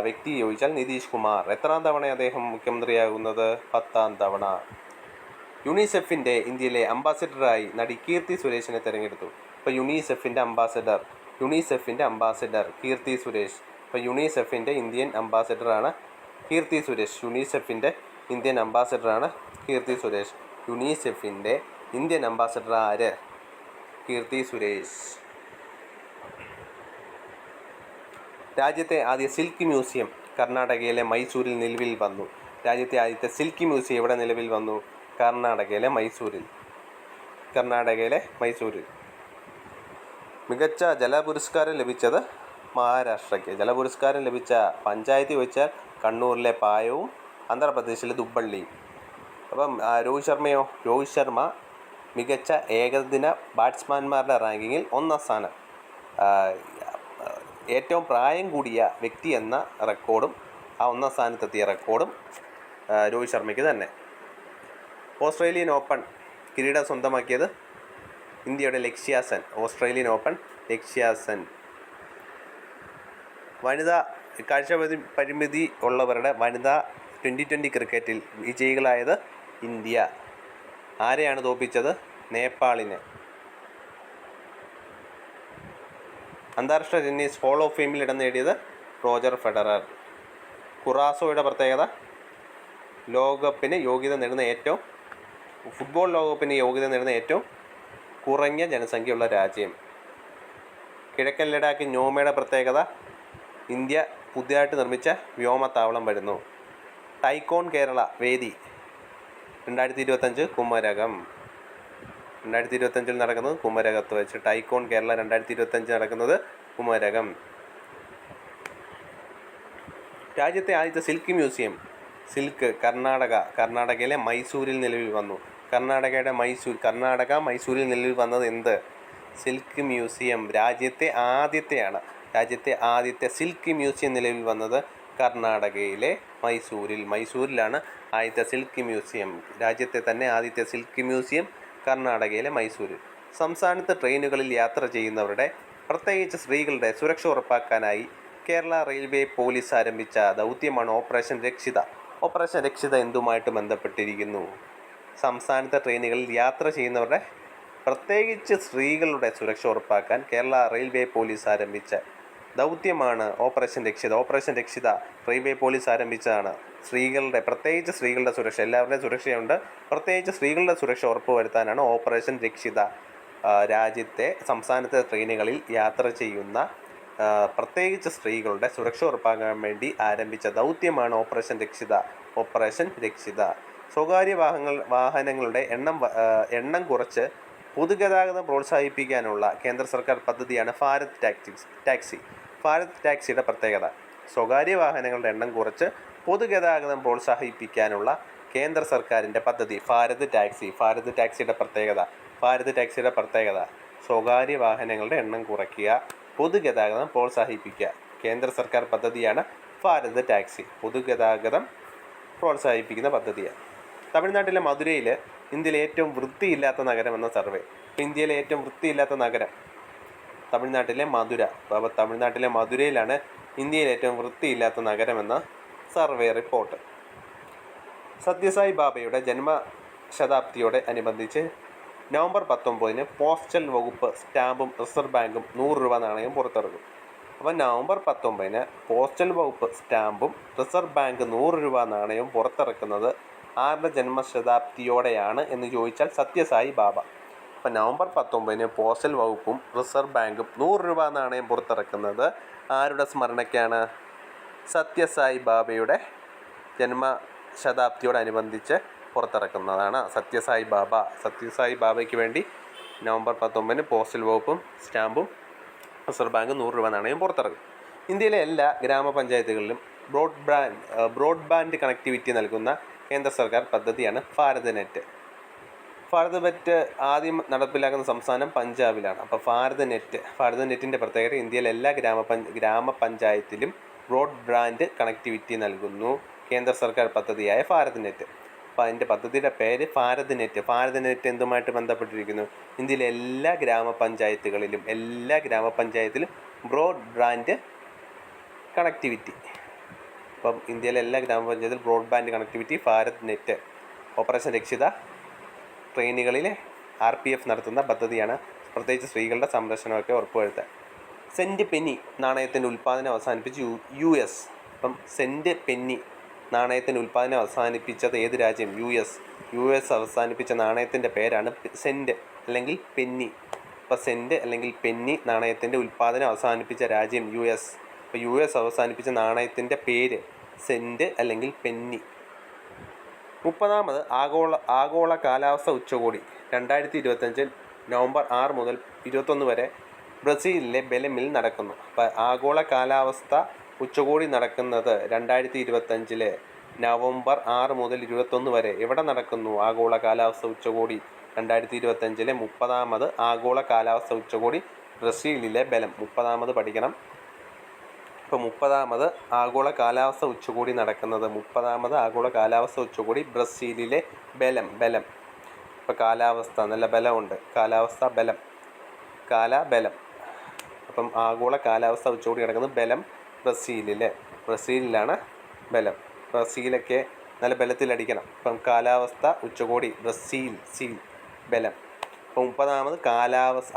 വ്യക്തി ചോദിച്ചാൽ നിതീഷ് കുമാർ. എത്രാം തവണ അദ്ദേഹം മുഖ്യമന്ത്രിയാകുന്നത്? 10ാം തവണ. യുണിസെഫിൻ്റെ ഇന്ത്യയിലെ അംബാസിഡറായി നടി കീർത്തി സുരേഷിനെ തിരഞ്ഞെടുത്തു. ഇപ്പോൾ യുണിസെഫിൻ്റെ അംബാസിഡർ കീർത്തി സുരേഷ്. ഇപ്പോൾ യുണിസെഫിൻ്റെ Indian അംബാസിഡറാണ് Keerthy Suresh. യുണിസെഫിൻ്റെ Indian അംബാസിഡറാണ് Keerthy Suresh. യുണിസെഫിൻ്റെ Indian ambassador ആര്? കീർത്തി സുരേഷ്. രാജ്യത്തെ ആദ്യ സിൽക്ക് മ്യൂസിയം കർണാടകയിലെ മൈസൂരിൽ നിലവിൽ വന്നു. രാജ്യത്തെ ആദ്യത്തെ സിൽക്ക് മ്യൂസിയം എവിടെ നിലവിൽ വന്നു? കർണാടകയിലെ മൈസൂരിൽ. മികച്ച ജലപുരസ്കാരം ലഭിച്ചത് മഹാരാഷ്ട്രയ്ക്ക്. ജലപുരസ്കാരം ലഭിച്ച പഞ്ചായത്ത് ചോദിച്ചാൽ കണ്ണൂരിലെ പായവും ആന്ധ്രാപ്രദേശിലെ ദുബ്ബള്ളിയും. അപ്പം രോഹിത് ശർമ്മ മികച്ച ഏകദിന ബാറ്റ്സ്മാൻമാരുടെ റാങ്കിങ്ങിൽ 1ാം സ്ഥാനം. ഏറ്റവും പ്രായം കൂടിയ വ്യക്തി എന്ന റെക്കോർഡും ആ 1ാം സ്ഥാനത്തെത്തിയ റെക്കോർഡും രോഹിത് ശർമ്മയ്ക്ക് തന്നെ. ഓസ്ട്രേലിയൻ ഓപ്പൺ കിരീടം സ്വന്തമാക്കിയത് ഇന്ത്യയുടെ ലക്ഷ്യ സെൻ. ഓസ്ട്രേലിയൻ ഓപ്പൺ ലക്ഷ്യ സെൻ. വനിതാ കാഴ്ചപരിമിതി ഉള്ളവരുടെ വനിതാ 2020 ക്രിക്കറ്റിൽ വിജയികളായത് ഇന്ത്യ. ആരെയാണ് തോൽപ്പിച്ചത്? നേപ്പാളിനെ. അന്താരാഷ്ട്ര ടെന്നീസ് ഹോൾ ഓഫ് ഫെയിമിൽ ഇടം നേടിയത് റോജർ ഫെഡറർ. കുറാസോയുടെ പ്രത്യേകത ഫുട്ബോൾ ലോകകപ്പിന് യോഗ്യത നേടുന്ന ഏറ്റവും കുറഞ്ഞ ജനസംഖ്യയുള്ള രാജ്യം. കിഴക്കൻ ലഡാക്ക് ന്യോമയുടെ പ്രത്യേകത ഇന്ത്യ പുതിയതായിട്ട് നിർമ്മിച്ച വ്യോമത്താവളം വരുന്നു. ടൈക്കോൺ കേരള വേദി 2025 കുമരകം. 2025 നടക്കുന്നത് കുമരകത്ത് വെച്ച്. ടൈക്കോൺ കേരള 2025 നടക്കുന്നത് കുമരകം. രാജ്യത്തെ ആദ്യത്തെ സിൽക്ക് മ്യൂസിയം കർണാടകയിലെ മൈസൂരിൽ നിലവിൽ വന്നു. മൈസൂരിൽ നിലവിൽ വന്നത് എന്ത്? Silk museum. രാജ്യത്തെ ആദ്യത്തെ സിൽക്ക് മ്യൂസിയം നിലവിൽ വന്നത് കർണാടകയിലെ മൈസൂരിലാണ് ആദ്യത്തെ സിൽക്ക് മ്യൂസിയം. രാജ്യത്തെ തന്നെ ആദ്യത്തെ സിൽക്ക് മ്യൂസിയം കർണാടകയിലെ മൈസൂരിൽ. സംസ്ഥാനത്ത് ട്രെയിനുകളിൽ യാത്ര ചെയ്യുന്നവരുടെ, പ്രത്യേകിച്ച് സ്ത്രീകളുടെ സുരക്ഷ ഉറപ്പാക്കാനായി കേരള റെയിൽവേ പോലീസ് ആരംഭിച്ച ദൗത്യമാണ് ഓപ്പറേഷൻ രക്ഷിത. ഓപ്പറേഷൻ രക്ഷിത എന്തുമായിട്ട് ബന്ധപ്പെട്ടിരിക്കുന്നു? സംസ്ഥാനത്തെ ട്രെയിനുകളിൽ യാത്ര ചെയ്യുന്നവരുടെ, പ്രത്യേകിച്ച് സ്ത്രീകളുടെ സുരക്ഷ ഉറപ്പാക്കാൻ കേരള റെയിൽവേ പോലീസ് ആരംഭിച്ച ദൗത്യമാണ് operation Rakshita. Operation Rakshita railway police ആരംഭിച്ചതാണ്. പ്രത്യേകിച്ച് സ്ത്രീകളുടെ സുരക്ഷ, എല്ലാവരുടെയും സുരക്ഷയുണ്ട്, പ്രത്യേകിച്ച് സ്ത്രീകളുടെ സുരക്ഷ ഉറപ്പുവരുത്താനാണ് ഓപ്പറേഷൻ രക്ഷിത. സംസ്ഥാനത്തെ ട്രെയിനുകളിൽ യാത്ര ചെയ്യുന്ന, പ്രത്യേകിച്ച് സ്ത്രീകളുടെ സുരക്ഷ ഉറപ്പാക്കാൻ വേണ്ടി ആരംഭിച്ച ദൗത്യമാണ് ഓപ്പറേഷൻ രക്ഷിത. സ്വകാര്യ വാഹനങ്ങളുടെ എണ്ണം കുറച്ച് പൊതുഗതാഗതം പ്രോത്സാഹിപ്പിക്കാനുള്ള കേന്ദ്ര സർക്കാർ പദ്ധതിയാണ് ഭാരത് ടാക്സി. ഭാരത് ടാക്സിയുടെ പ്രത്യേകത സ്വകാര്യ വാഹനങ്ങളുടെ എണ്ണം കുറച്ച് പൊതുഗതാഗതം പ്രോത്സാഹിപ്പിക്കാനുള്ള കേന്ദ്ര സർക്കാരിൻ്റെ പദ്ധതി ഭാരത് ടാക്സിയുടെ പ്രത്യേകത സ്വകാര്യ വാഹനങ്ങളുടെ എണ്ണം കുറയ്ക്കുക, പൊതുഗതാഗതം പ്രോത്സാഹിപ്പിക്കുക. കേന്ദ്ര സർക്കാർ പദ്ധതിയാണ് ഭാരത് ടാക്സി. പൊതുഗതാഗതം പ്രോത്സാഹിപ്പിക്കുന്ന പദ്ധതിയാണ്. തമിഴ്നാട്ടിലെ മധുരയിൽ ഇന്ത്യയിലെ ഏറ്റവും വൃത്തിയില്ലാത്ത നഗരം എന്ന സർവേ. ഇന്ത്യയിലെ ഏറ്റവും വൃത്തിയില്ലാത്ത നഗരം തമിഴ്നാട്ടിലെ മധുരയിലാണ് ഇന്ത്യയിലെ ഏറ്റവും വൃത്തിയില്ലാത്ത നഗരമെന്ന സർവേ റിപ്പോർട്ട്. സത്യസായി ബാബയുടെ ജന്മശതാബ്ദിയോടെ അനുബന്ധിച്ച് നവംബർ 19 പോസ്റ്റൽ വകുപ്പ് സ്റ്റാമ്പും റിസർവ് ബാങ്കും 100 രൂപ നാണയം പുറത്തിറക്കും. അപ്പോൾ നവംബർ 19 പോസ്റ്റൽ വകുപ്പ് സ്റ്റാമ്പും റിസർവ് ബാങ്ക് 100 രൂപ നാണയവും പുറത്തിറക്കുന്നത് ആരുടെ ജന്മശതാബ്ദിയോടെയാണ് എന്ന് ചോദിച്ചാൽ സത്യസായി ബാബ. അപ്പോൾ നവംബർ 19 പോസ്റ്റൽ വകുപ്പും റിസർവ് ബാങ്കും 100 രൂപ നാണയം പുറത്തിറക്കുന്നത് ആരുടെ സ്മരണയ്ക്കാണ്? സത്യസായി ബാബയുടെ ജന്മശതാബ്ദിയോടനുബന്ധിച്ച് പുറത്തിറക്കുന്നതാണ് സത്യസായി ബാബയ്ക്ക് വേണ്ടി നവംബർ 19 പോസ്റ്റൽ വകുപ്പും സ്റ്റാമ്പും റിസർവ് ബാങ്ക് 100 രൂപ നാണയം പുറത്തിറക്കും. ഇന്ത്യയിലെ എല്ലാ ഗ്രാമപഞ്ചായത്തുകളിലും ബ്രോഡ്ബാൻഡ് കണക്ടിവിറ്റി നൽകുന്ന കേന്ദ്ര സർക്കാർ പദ്ധതിയാണ് ഭാരത് നെറ്റ്. ആദ്യം നടപ്പിലാക്കുന്ന സംസ്ഥാനം പഞ്ചാബിലാണ്. അപ്പോൾ ഭാരത് നെറ്റിൻ്റെ പ്രത്യേകത ഇന്ത്യയിലെ എല്ലാ ഗ്രാമപഞ്ചായത്തിലും ബ്രോഡ്ബാൻഡ് കണക്ടിവിറ്റി നൽകുന്നു കേന്ദ്ര സർക്കാർ പദ്ധതിയായ ഭാരത് നെറ്റ്. അപ്പോൾ അതിൻ്റെ പദ്ധതിയുടെ പേര് ഭാരത് നെറ്റ് എന്തുമായിട്ട് ബന്ധപ്പെട്ടിരിക്കുന്നു? ഇന്ത്യയിലെ എല്ലാ ഗ്രാമപഞ്ചായത്തിലും ബ്രോഡ്ബാൻഡ് കണക്ടിവിറ്റി. അപ്പം ഇന്ത്യയിലെ എല്ലാ ഗ്രാമപഞ്ചായത്തിലും broadband connectivity Bharat net. Operation Rakshita ട്രെയിനുകളിലെ RPF നടത്തുന്ന പദ്ധതിയാണ്, പ്രത്യേകിച്ച് സ്ത്രീകളുടെ സംരക്ഷണമൊക്കെ ഉറപ്പുവരുത്താൻ. സെൻറ്റ് പെന്നി നാണയത്തിൻ്റെ ഉൽപ്പാദനം അവസാനിപ്പിച്ച് US. അപ്പം സെൻറ്റ് പെന്നി നാണയത്തിൻ്റെ ഉൽപ്പാദനം അവസാനിപ്പിച്ചത് ഏത് രാജ്യം? US അവസാനിപ്പിച്ച നാണയത്തിൻ്റെ പേരാണ് സെൻറ്റ് അല്ലെങ്കിൽ പെന്നി. അപ്പോൾ സെൻറ്റ് അല്ലെങ്കിൽ പെന്നി നാണയത്തിൻ്റെ ഉൽപ്പാദനം അവസാനിപ്പിച്ച രാജ്യം US. അപ്പോൾ US അവസാനിപ്പിച്ച നാണയത്തിൻ്റെ പേര് സെൻറ്റ് അല്ലെങ്കിൽ പെന്നി. 30ാമത് ആഗോള കാലാവസ്ഥ ഉച്ചകോടി 2025 നവംബർ 6 മുതൽ 21 വരെ ബ്രസീലിലെ ബെലമിൽ നടക്കുന്നു. അപ്പോൾ ആഗോള കാലാവസ്ഥ ഉച്ചകോടി നടക്കുന്നത് 2025 നവംബർ 6 മുതൽ 21 വരെ എവിടെ നടക്കുന്നു? ആഗോള കാലാവസ്ഥ ഉച്ചകോടി 2025 30ാമത് ആഗോള കാലാവസ്ഥ ഉച്ചകോടി ബ്രസീലിലെ ബെലം. 30ാമത് പഠിക്കണം. ഇപ്പോൾ 30ാമത് ആഗോള കാലാവസ്ഥ ഉച്ചകോടി നടക്കുന്നത് 30ാമത് ആഗോള കാലാവസ്ഥ ഉച്ചകോടി ബ്രസീലിലെ ബെലം. ഇപ്പോൾ കാലാവസ്ഥ നല്ല ബലമുണ്ട്, കാലാബലം. അപ്പം ആഗോള കാലാവസ്ഥ ഉച്ചകോടി നടക്കുന്നത് ബെലം ബ്രസീലിലാണ് ബലം. ബ്രസീലൊക്കെ നല്ല ബലത്തിലടിക്കണം. അപ്പം കാലാവസ്ഥ ഉച്ചകോടി ബലം. അപ്പോൾ 30ാമത്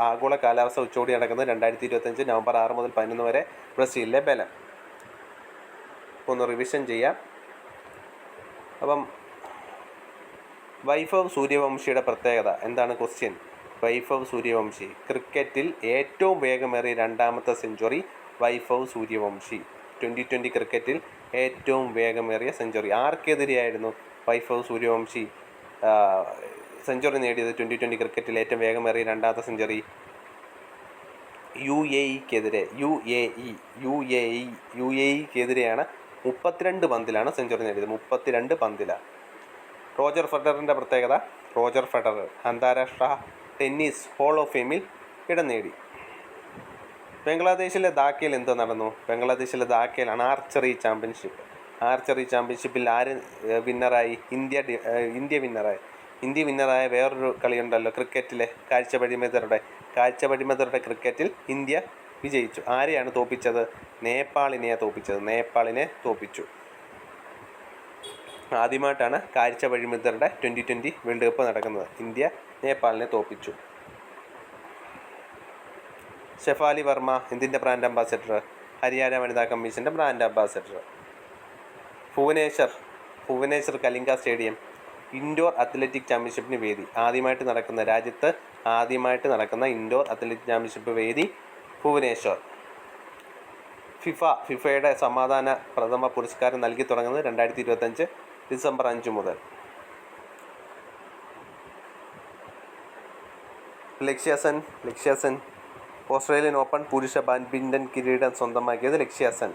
ആഗോള കാലാവസ്ഥ ഉച്ചകോടി നടക്കുന്നത് 2025 നവംബർ 6 മുതൽ 11 വരെ ബ്രസീലിലെ ബെലൻ. അപ്പോൾ ഒന്ന് റിവിഷൻ ചെയ്യാം. അപ്പം വൈഭവ് സൂര്യവംശിയുടെ പ്രത്യേകത എന്താണ്? ക്വസ്റ്റ്യൻ. വൈഭവ് സൂര്യവംശി ക്രിക്കറ്റിൽ ഏറ്റവും വേഗമേറിയ രണ്ടാമത്തെ സെഞ്ചുറി വൈഭവ് സൂര്യവംശി. 2020 ക്രിക്കറ്റിൽ ഏറ്റവും വേഗമേറിയ സെഞ്ചുറി ആർക്കെതിരെയായിരുന്നു? വൈഭവ് സൂര്യവംശി സെഞ്ചുറി നേടിയത് 2020 ക്രിക്കറ്റിൽ ഏറ്റവും വേഗമേറിയ രണ്ടാമത്തെ സെഞ്ചുറി UAEക്കെതിരെ. UAEക്കെതിരെയാണ്. 32 പന്തിലാണ് സെഞ്ചുറി നേടിയത്. 32 പന്തിലാണ്. റോജർ ഫെഡററിൻ്റെ പ്രത്യേകത. റോജർ ഫെഡറർ അന്താരാഷ്ട്ര ടെന്നീസ് ഹോൾ ഓഫ് ഫെയിമിൽ ഇടം നേടി. ബംഗ്ലാദേശിലെ ധാക്കയിൽ എന്തോ നടന്നു? ബംഗ്ലാദേശിലെ ധാക്കയിലാണ് ആർച്ചറി ചാമ്പ്യൻഷിപ്പ്. ആർച്ചറി ചാമ്പ്യൻഷിപ്പിൽ ആര് വിന്നറായി? ഇന്ത്യ വിന്നറായി. ഇന്ത്യ വിന്നറായ വേറൊരു കളിയുണ്ടല്ലോ ക്രിക്കറ്റിലെ, കാഴ്ചപരിമിതരുടെ ക്രിക്കറ്റിൽ ഇന്ത്യ വിജയിച്ചു. ആരെയാണ് തോൽപ്പിച്ചത്? നേപ്പാളിനെ തോൽപ്പിച്ചു. ആദ്യമായിട്ടാണ് കാഴ്ചപരിമിതരുടെ 2020 വേൾഡ് കപ്പ് നടക്കുന്നത്. ഇന്ത്യ നേപ്പാളിനെ തോൽപ്പിച്ചു. ഷെഫാലി വർമ്മ എന്തിൻ്റെ ബ്രാൻഡ് അംബാസഡർ? ഹരിയാന വനിതാ കമ്മീഷൻ്റെ brand ambassador. Bhubaneswar Kalinga stadium indoor athletic ചാമ്പ്യൻഷിപ്പിന് വേദി. രാജ്യത്ത് ആദ്യമായിട്ട് നടക്കുന്ന ഇൻഡോർ അത്ലറ്റിക് ചാമ്പ്യൻഷിപ്പ് വേദി ഭുവനേശ്വർ. ഫിഫയുടെ സമാധാന പ്രഥമ പുരസ്കാരം നൽകി തുടങ്ങുന്നത് 2025 ഡിസംബർ 5 മുതൽ. ലക്ഷ്യ സെൻ ഓസ്ട്രേലിയൻ ഓപ്പൺ പുരുഷ ബാഡ്മിൻ്റൺ കിരീടം സ്വന്തമാക്കിയത് ലക്ഷ്യ സെൻ.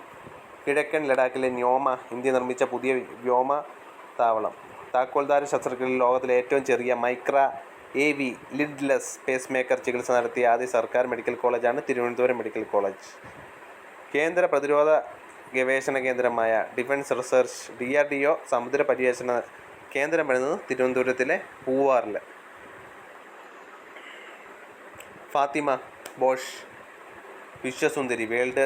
കിഴക്കൻ ലഡാക്കിലെ ന്യോമ ഇന്ത്യ നിർമ്മിച്ച പുതിയ വ്യോമ താവളം. താക്കോൽദാര ശസ്ത്രക്രിയയിൽ ലോകത്തിലെ ഏറ്റവും ചെറിയ AV ലിഡ്ലെസ് പേസ് മേക്കർ ചികിത്സ നടത്തിയ ആദ്യ സർക്കാർ മെഡിക്കൽ കോളേജാണ് തിരുവനന്തപുരം മെഡിക്കൽ കോളേജ്. കേന്ദ്ര പ്രതിരോധ ഗവേഷണ കേന്ദ്രമായ ഡിഫൻസ് റിസർച്ച് DRDO സമുദ്ര പര്യവേഷണ കേന്ദ്രം വരുന്നത് തിരുവനന്തപുരത്തിലെ പൂവാറിൽ. ഫാത്തിമ ബോഷ് വിശ്വസുന്ദരി വേൾഡ്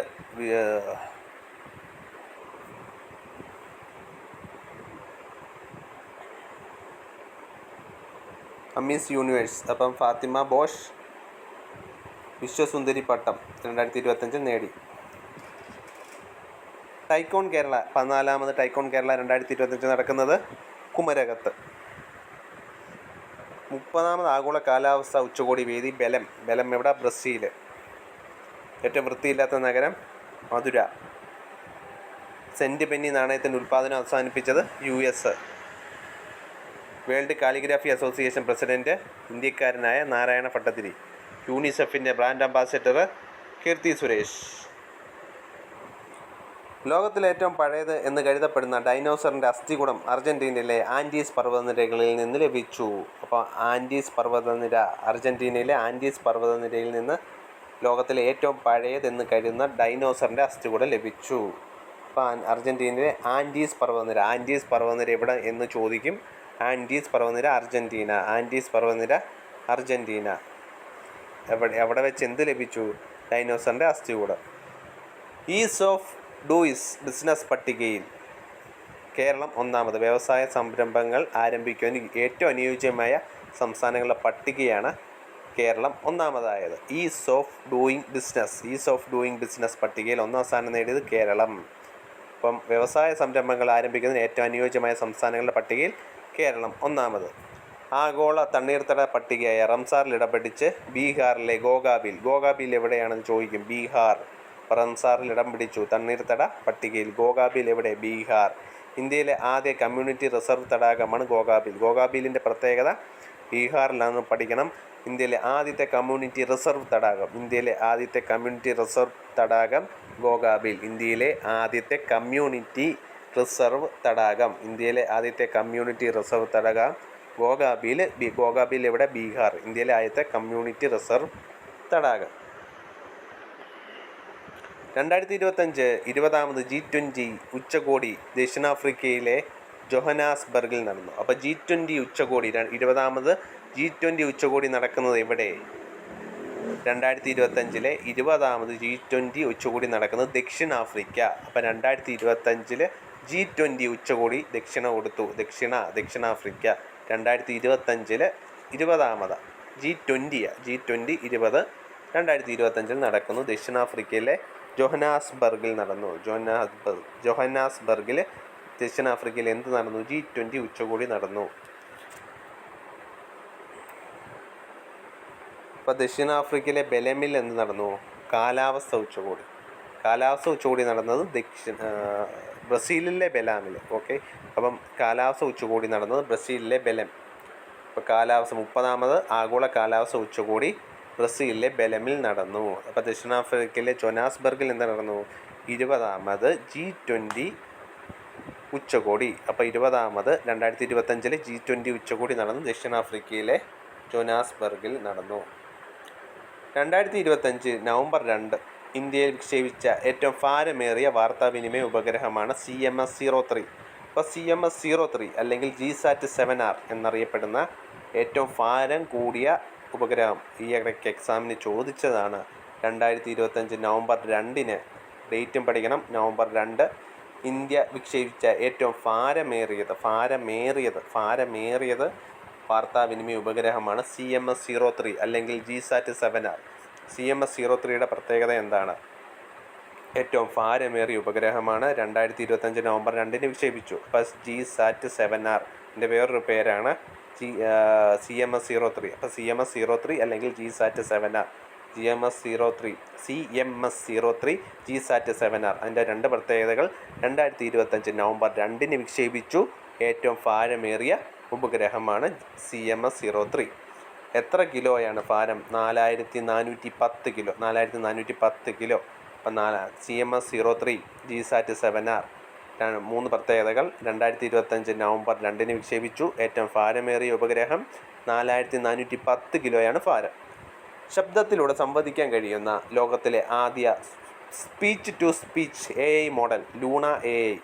മിസ് യൂണിവേഴ്സ്. അപ്പം ഫാത്തിമ ബോഷ് വിശ്വസുന്ദരി പട്ടം 2025 നേടി. ടൈക്കോൺ കേരള 14ാമത് ടൈക്കോൺ കേരള 2025 നടക്കുന്നത് കുമരകത്ത്. 30ാമത് ആഗോള കാലാവസ്ഥ ഉച്ചകോടി വേദി ബെലം എവിടെ? ബ്രസീൽ. ഏറ്റവും വൃത്തിയില്ലാത്ത നഗരം മധുര. സെൻറ്റ് പെന്നി നാണയത്തിൻ്റെ ഉൽപ്പാദനം അവസാനിപ്പിച്ചത് US. World Calligraphy Association president ഇന്ത്യക്കാരനായ നാരായണ ഭട്ടതിരി. യൂണിസെഫിൻ്റെ ബ്രാൻഡ് അംബാസഡർ കീർത്തി സുരേഷ്. ലോകത്തിലെ ഏറ്റവും പഴയത് എന്ന് കരുതപ്പെടുന്ന ഡൈനോസറിൻ്റെ അസ്ഥികൂടം അർജൻറ്റീനയിലെ ആൻഡീസ് പർവ്വതനിരകളിൽ നിന്ന് ലഭിച്ചു. അപ്പോൾ അർജൻറ്റീനയിലെ ആൻഡീസ് പർവ്വതനിരയിൽ നിന്ന് ലോകത്തിലെ ഏറ്റവും പഴയതെന്ന് കരുതുന്ന ഡൈനോസറിൻ്റെ അസ്ഥികൂടം ലഭിച്ചു. അപ്പോൾ അർജൻറ്റീനയിലെ ആൻഡീസ് പർവ്വതനിര എവിടെ എന്ന് ചോദിക്കും. ആൻഡീസ് പർവ്വതനിര അർജൻറ്റീന. എവിടെ വെച്ച് എന്ത് ലഭിച്ചു? ഡൈനോസറിൻ്റെ അസ്ഥികൂടം. ഈസ് ഓഫ് ഡൂയിങ് ബിസിനസ് പട്ടികയിൽ കേരളം 1ാമത്. വ്യവസായ സംരംഭങ്ങൾ ആരംഭിക്കുവാൻ ഏറ്റവും അനുയോജ്യമായ സംസ്ഥാനങ്ങളുടെ പട്ടികയാണ് കേരളം 1ാമതായത്. ഈസ് ഓഫ് ഡൂയിങ് ബിസിനസ് പട്ടികയിൽ 1ാം സ്ഥാനം നേടിയത് കേരളം. അപ്പം വ്യവസായ സംരംഭങ്ങൾ ആരംഭിക്കുന്നതിന് ഏറ്റവും അനുയോജ്യമായ സംസ്ഥാനങ്ങളുടെ പട്ടികയിൽ കേരളം 1ാമത്. ആഗോള തണ്ണീർത്തട പട്ടികയായ റംസാറിൽ ഇടപിടിച്ച് ബീഹാറിലെ ഗോഗാബിൽ എവിടെയാണെന്ന് ചോദിക്കും. ബീഹാർ. റംസാറിൽ ഇടം പിടിച്ചു തണ്ണീർത്തട പട്ടികയിൽ. ഗോഗാബിൽ എവിടെ? ബീഹാർ. ഇന്ത്യയിലെ ആദ്യ കമ്മ്യൂണിറ്റി റിസർവ് തടാകമാണ് ഗോഗാബിലിൻ്റെ പ്രത്യേകത ബീഹാറിലാണ്. പഠിക്കണം. ഇന്ത്യയിലെ ആദ്യത്തെ കമ്മ്യൂണിറ്റി റിസർവ് തടാകം ഗോഗാബിൽ. ഇന്ത്യയിലെ ആദ്യത്തെ കമ്മ്യൂണിറ്റി റിസർവ് തടാകം ഗോഗാബിൽ എവിടെ? ബീഹാർ. ഇന്ത്യയിലെ ആദ്യത്തെ കമ്മ്യൂണിറ്റി റിസർവ് തടാകം. 2025 20ാമത് G20 ഉച്ചകോടി ദക്ഷിണാഫ്രിക്കയിലെ ജോഹന്നാസ്ബർഗിൽ നടന്നു. അപ്പോൾ G20 ഉച്ചകോടി 20ാമത് G20 ഉച്ചകോടി നടക്കുന്നത് എവിടെ? 2025 20ാമത് G20 ഉച്ചകോടി നടക്കുന്നത് ദക്ഷിണാഫ്രിക്ക. അപ്പോൾ 2025 G20 ഉച്ചകോടി ദക്ഷിണാഫ്രിക്ക. 2025 20ാമത് G20 20 2025 നടക്കുന്നു. ദക്ഷിണാഫ്രിക്കയിലെ ജോഹന്നാസ്ബർഗിൽ നടന്നു. ജോഹന്നാസ്ബർഗിൽ ദക്ഷിണാഫ്രിക്കയിൽ എന്ത് നടന്നു? G20 ഉച്ചകോടി നടന്നു. ഇപ്പോൾ ദക്ഷിണാഫ്രിക്കയിലെ ബെലമിൽ എന്ത് നടന്നു? കാലാവസ്ഥ ഉച്ചകോടി നടന്നത് ബ്രസീലിലെ ബെലാമിൽ. ഓക്കെ, അപ്പം കാലാവസ്ഥ ഉച്ചകോടി നടന്നത് ബ്രസീലിലെ ബെലം. ഇപ്പോൾ 30ാമത് ആഗോള കാലാവസ്ഥ ഉച്ചകോടി ബ്രസീലിലെ ബെലമിൽ നടന്നു. അപ്പോൾ ദക്ഷിണാഫ്രിക്കയിലെ ജോഹന്നാസ്ബർഗിൽ എന്ത് നടന്നു? 20ാമത് G20 ഉച്ചകോടി. അപ്പോൾ 20ാമത് 2025 G20 ഉച്ചകോടി നടന്നു ദക്ഷിണാഫ്രിക്കയിലെ ജോഹന്നാസ്ബർഗിൽ നടന്നു. 2025 നവംബർ 2 ഇന്ത്യയിൽ വിക്ഷേപിച്ച ഏറ്റവും ഭാരമേറിയ വാർത്താവിനിമയ ഉപഗ്രഹമാണ് CMS-03. അപ്പോൾ CMS-03 അല്ലെങ്കിൽ GSAT-7R എന്നറിയപ്പെടുന്ന ഏറ്റവും ഭാരം കൂടിയ ഉപഗ്രഹം ഈ ഇടയ്ക്ക് എക്സാമിന് ചോദിച്ചതാണ്. 2025 നവംബർ 2 ഡേറ്റും പഠിക്കണം. നവംബർ 2 ഇന്ത്യ വിക്ഷേപിച്ച ഏറ്റവും ഭാരമേറിയത് വാർത്താവിനിമയ ഉപഗ്രഹമാണ് CMS-03 അല്ലെങ്കിൽ GSAT-7R. CMS-03യുടെ പ്രത്യേകത എന്താണ്? ഏറ്റവും ഭാരമേറിയ ഉപഗ്രഹമാണ്. 2025 നവംബർ 2 വിക്ഷേപിച്ചു. അപ്പോൾ GSAT-7R വേറൊരു പേരാണ് CMS-03. അപ്പോൾ CMS-03 അല്ലെങ്കിൽ GSAT-7R. CMS-03 GSAT-7R അതിൻ്റെ രണ്ട് പ്രത്യേകതകൾ. 2025 നവംബർ 2 വിക്ഷേപിച്ചു. ഏറ്റവും ഭാരമേറിയ ഉപഗ്രഹമാണ് CMS-03. എത്ര കിലോയാണ് ഭാരം? 4410 കിലോ. 4410 കിലോ. അപ്പം CMS-03 GSAT-7R 3 പ്രത്യേകതകൾ. 2025 നവംബർ 2 വിക്ഷേപിച്ചു. ഏറ്റവും ഭാരമേറിയ ഉപഗ്രഹം 4410 കിലോയാണ് ഭാരം. ശബ്ദത്തിലൂടെ സംവദിക്കാൻ കഴിയുന്ന ലോകത്തിലെ ആദ്യ speech to speech AI model Luna AI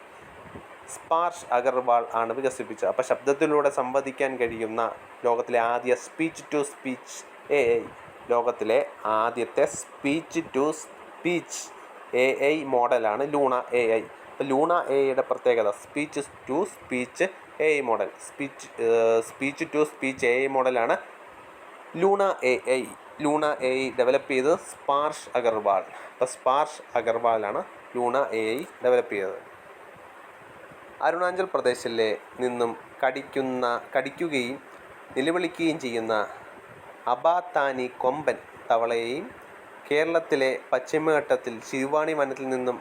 Sparsh Agarwal ആണ് വികസിപ്പിച്ചത്. അപ്പോൾ ശബ്ദത്തിലൂടെ സംവദിക്കാൻ കഴിയുന്ന ലോകത്തിലെ ആദ്യ സ്പീച്ച് ടു സ്പീച്ച് AI ലോകത്തിലെ ആദ്യത്തെ സ്പീച്ച് ടു സ്പീച്ച് AI മോഡലാണ് ലൂണ AI. അപ്പോൾ ലൂണ AIയുടെ പ്രത്യേകത speech to speech AI model. Speech to speech AI മോഡലാണ് Luna AI. Luna AI develop ചെയ്തത് സ്പാർഷ് അഗർവാൾ. അപ്പോൾ സ്പാർഷ് അഗർവാളാണ് ലൂണ AI ഡെവലപ്പ് ചെയ്തത്. അരുണാചൽ പ്രദേശിലെ നിന്നും കടിക്കുകയും നിലവിളിക്കുകയും ചെയ്യുന്ന അബാതാനി കൊമ്പൻ തവളയെയും കേരളത്തിലെ പശ്ചിമഘട്ടത്തിൽ ശിരുവാണി വനത്തിൽ നിന്നും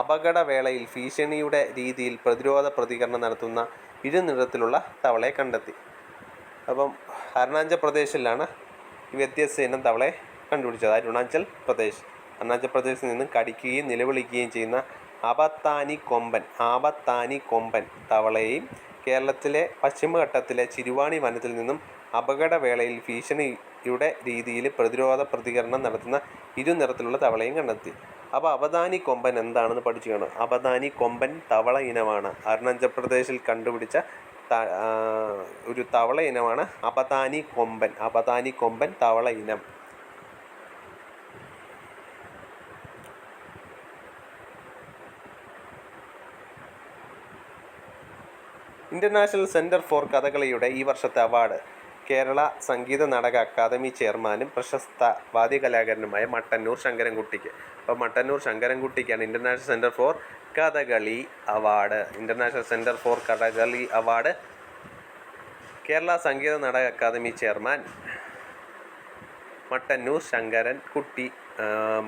അപകടവേളയിൽ ഭീഷണിയുടെ രീതിയിൽ പ്രതിരോധ പ്രതികരണം നടത്തുന്ന ഇരുനിറത്തിലുള്ള തവളയെ കണ്ടെത്തി. അപ്പം അരുണാചൽ പ്രദേശിലാണ് ഈ വ്യത്യസ്ത ഇനം തവളയെ കണ്ടുപിടിച്ചത്. അരുണാചൽ പ്രദേശിൽ നിന്നും കടിക്കുകയും നിലവിളിക്കുകയും ചെയ്യുന്ന അബത്താനി കൊമ്പൻ തവളയെയും കേരളത്തിലെ പശ്ചിമഘട്ടത്തിലെ ശിരുവാണി വനത്തിൽ നിന്നും അപകടവേളയിൽ ഭീഷണിയുടെ രീതിയിൽ പ്രതിരോധ പ്രതികരണം നടത്തുന്ന ഇരുനിറത്തിലുള്ള തവളയും കണ്ടെത്തി. അപ്പോൾ അബതാനി കൊമ്പൻ എന്താണെന്ന് പഠിച്ചു കാണും. അബതാനി കൊമ്പൻ തവള ഇനമാണ്. അരുണാചൽ പ്രദേശിൽ കണ്ടുപിടിച്ച ഒരു തവള ഇനമാണ് അബതാനി കൊമ്പൻ തവള ഇനം. ഇന്റർനാഷണൽ സെൻറ്റർ ഫോർ കഥകളിയുടെ ഈ വർഷത്തെ അവാർഡ് കേരള സംഗീത നാടക അക്കാദമി ചെയർമാനും പ്രശസ്ത വാദ്യകലാകാരനുമായ മട്ടന്നൂർ ശങ്കരൻകുട്ടിക്ക്. അപ്പോൾ മട്ടന്നൂർ ശങ്കരൻകുട്ടിക്കാണ് international centre for Kathakali award. Kerala Sangeetha Nataka academy chairman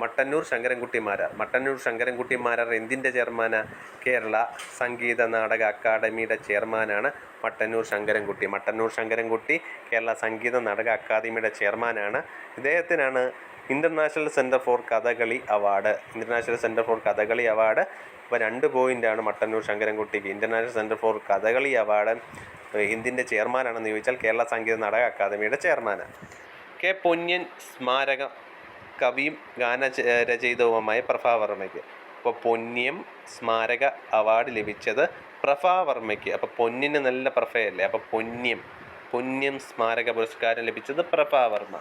Mattannur Sankarankutty Marar എന്തിൻ്റെ ചെയർമാനാണ്? കേരള സംഗീത നാടക അക്കാദമിയുടെ ചെയർമാനാണ് മട്ടന്നൂർ ശങ്കരൻകുട്ടി. കേരള സംഗീത നാടക അക്കാദമിയുടെ ചെയർമാനാണ്. ഇദ്ദേഹത്തിനാണ് international centre for Kathakali award. ഇപ്പോൾ 2 പോയിൻ്റാണ് മട്ടന്നൂർ ശങ്കരൻകുട്ടിക്ക്. International centre for Kathakali award എന്തിൻ്റെ ചെയർമാനാണെന്ന് ചോദിച്ചാൽ കേരള സംഗീത നാടക അക്കാദമിയുടെ ചെയർമാനാണ്. കെ പൊന്നിയൻ സ്മാരക കവിയും ഗാനരചയിതാവുമായ പ്രഭാവർമ്മയ്ക്ക്. അപ്പോൾ പൊന്നിയം സ്മാരക അവാർഡ് ലഭിച്ചത് പ്രഭാവർമ്മയ്ക്ക്. അപ്പോൾ പൊന്നിന് നല്ല പ്രഭയല്ലേ, അപ്പോൾ പൊന്നിയം സ്മാരക പുരസ്കാരം ലഭിച്ചത് പ്രഭാവർമ്മ.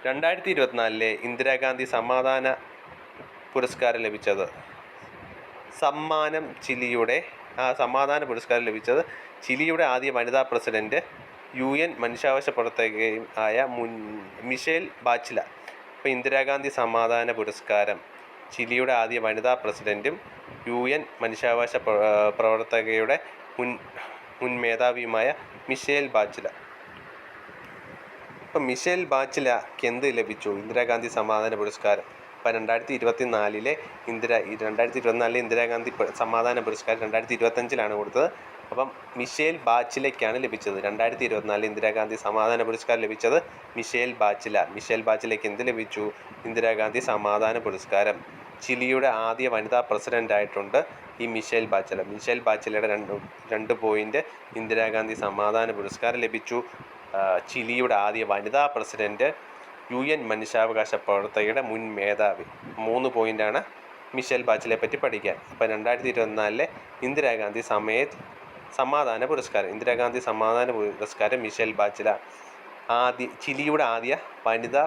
2024 ഇന്ദിരാഗാന്ധി സമാധാന പുരസ്കാരം ലഭിച്ചത് സമ്മാനം ചിലിയുടെ സമാധാന പുരസ്കാരം ലഭിച്ചത് ചിലിയുടെ ആദ്യ വനിതാ പ്രസിഡന്റ് UN മനുഷ്യാവകാശ പ്രവർത്തകയും ആയ മിഷേൽ ബാച്ചില. ഇപ്പോൾ ഇന്ദിരാഗാന്ധി സമാധാന പുരസ്കാരം ചിലിയുടെ ആദ്യ വനിതാ പ്രസിഡൻറ്റും UN മനുഷ്യാവകാശ പ്രവർത്തകയുടെ മുൻ മേധാവിയുമായ മിഷേൽ ബാച്ചില. ഇപ്പം മിഷേൽ ബാച്ചിലക്ക് എന്ത് ലഭിച്ചു? ഇന്ദിരാഗാന്ധി സമാധാന പുരസ്കാരം. ഇപ്പം 2024 ഇന്ദിരാഗാന്ധി സമാധാന പുരസ്കാരം 2025 കൊടുത്തത്. അപ്പം മിഷേൽ ബാച്ചിലയ്ക്കാണ് ലഭിച്ചത്. 2024 ഇന്ദിരാഗാന്ധി സമാധാന പുരസ്കാരം ലഭിച്ചത് മിഷേൽ ബാച്ചില. മിഷേൽ ബാച്ചിലയ്ക്ക് എന്ത് ലഭിച്ചു? ഇന്ദിരാഗാന്ധി സമാധാന പുരസ്കാരം. ചിലിയുടെ ആദ്യ വനിതാ പ്രസിഡൻ്റായിട്ടുണ്ട് ഈ മിഷേൽ ബാച്ചില. മിഷേൽ ബാച്ചിലയുടെ 2 പോയിൻ്റ് ഇന്ദിരാഗാന്ധി സമാധാന പുരസ്കാരം ലഭിച്ചു. ചിലിയുടെ ആദ്യ വനിതാ പ്രസിഡൻറ്റ്, UN മനുഷ്യാവകാശ പ്രവർത്തകയുടെ മുൻ മേധാവി. 3 പോയിൻ്റാണ് മിഷേൽ ബാച്ചിലയെ പറ്റി പഠിക്കാൻ. അപ്പോൾ 2024 ഇന്ദിരാഗാന്ധി സമാധാന പുരസ്കാരം. ഇന്ദിരാഗാന്ധി സമാധാന പുരസ്കാരം മിഷേൽ ബാച്ചില. ചിലിയുടെ ആദ്യ വനിതാ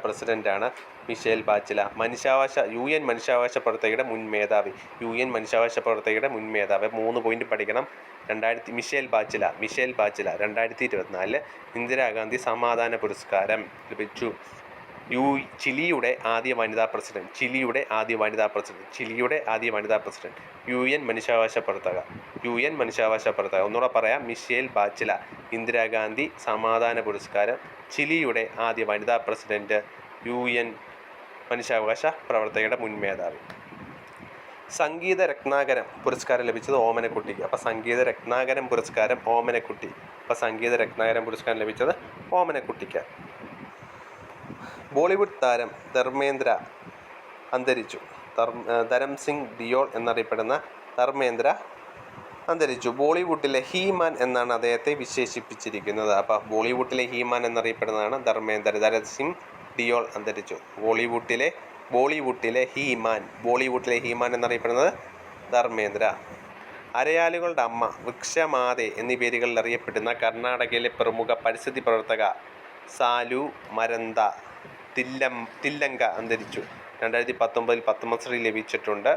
പ്രസിഡൻ്റാണ് മിഷേൽ ബാച്ചില. UN മനുഷ്യാവകാശ പ്രവർത്തകയുടെ മുൻ മേധാവി. 3 പോയിൻ്റ് പഠിക്കണം. മിഷേൽ ബാച്ചില 2024 ഇന്ദിരാഗാന്ധി സമാധാന പുരസ്കാരം ലഭിച്ചു. ചിലിയുടെ ആദ്യ വനിതാ പ്രസിഡന്റ് UN മനുഷ്യാവകാശ പ്രവർത്തക. ഒന്നുകൂടെ പറയാം. മിഷേൽ ബാച്ചില, ഇന്ദിരാഗാന്ധി സമാധാന പുരസ്കാരം, ചിലിയുടെ ആദ്യ വനിതാ പ്രസിഡന്റ്, UN മനുഷ്യാവകാശ പ്രവർത്തകയുടെ മുൻ മേധാവി. സംഗീത രത്നാകരം പുരസ്കാരം ലഭിച്ചത് ഓമനക്കുട്ടിക്ക്. അപ്പോൾ സംഗീത രത്നാകരം പുരസ്കാരം ലഭിച്ചത് ഓമനക്കുട്ടിക്ക്. ബോളിവുഡ് താരം ധർമ്മേന്ദ്ര അന്തരിച്ചു. ധരംസിംഗ് ദിയോൾ എന്നറിയപ്പെടുന്ന ധർമ്മേന്ദ്ര അന്തരിച്ചു. ബോളിവുഡിലെ ഹീമാൻ എന്നാണ് അദ്ദേഹത്തെ വിശേഷിപ്പിച്ചിരിക്കുന്നത്. അപ്പോൾ ബോളിവുഡിലെ ഹീമാൻ എന്നറിയപ്പെടുന്നതാണ് ധരംസിംഗ് ദിയോൾ അന്തരിച്ചു. ബോളിവുഡിലെ ഹീമാൻ എന്നറിയപ്പെടുന്നത് ധർമ്മേന്ദ്ര. അരയാലുകളുടെ അമ്മ, വൃക്ഷമാതേ എന്നീ പേരുകളിൽ അറിയപ്പെടുന്ന കർണാടകയിലെ പ്രമുഖ പരിസ്ഥിതി പ്രവർത്തക സാലു മരന്ത തില്ലങ്ക അന്തരിച്ചു. 2019 പത്മശ്രീ ലഭിച്ചിട്ടുണ്ട്.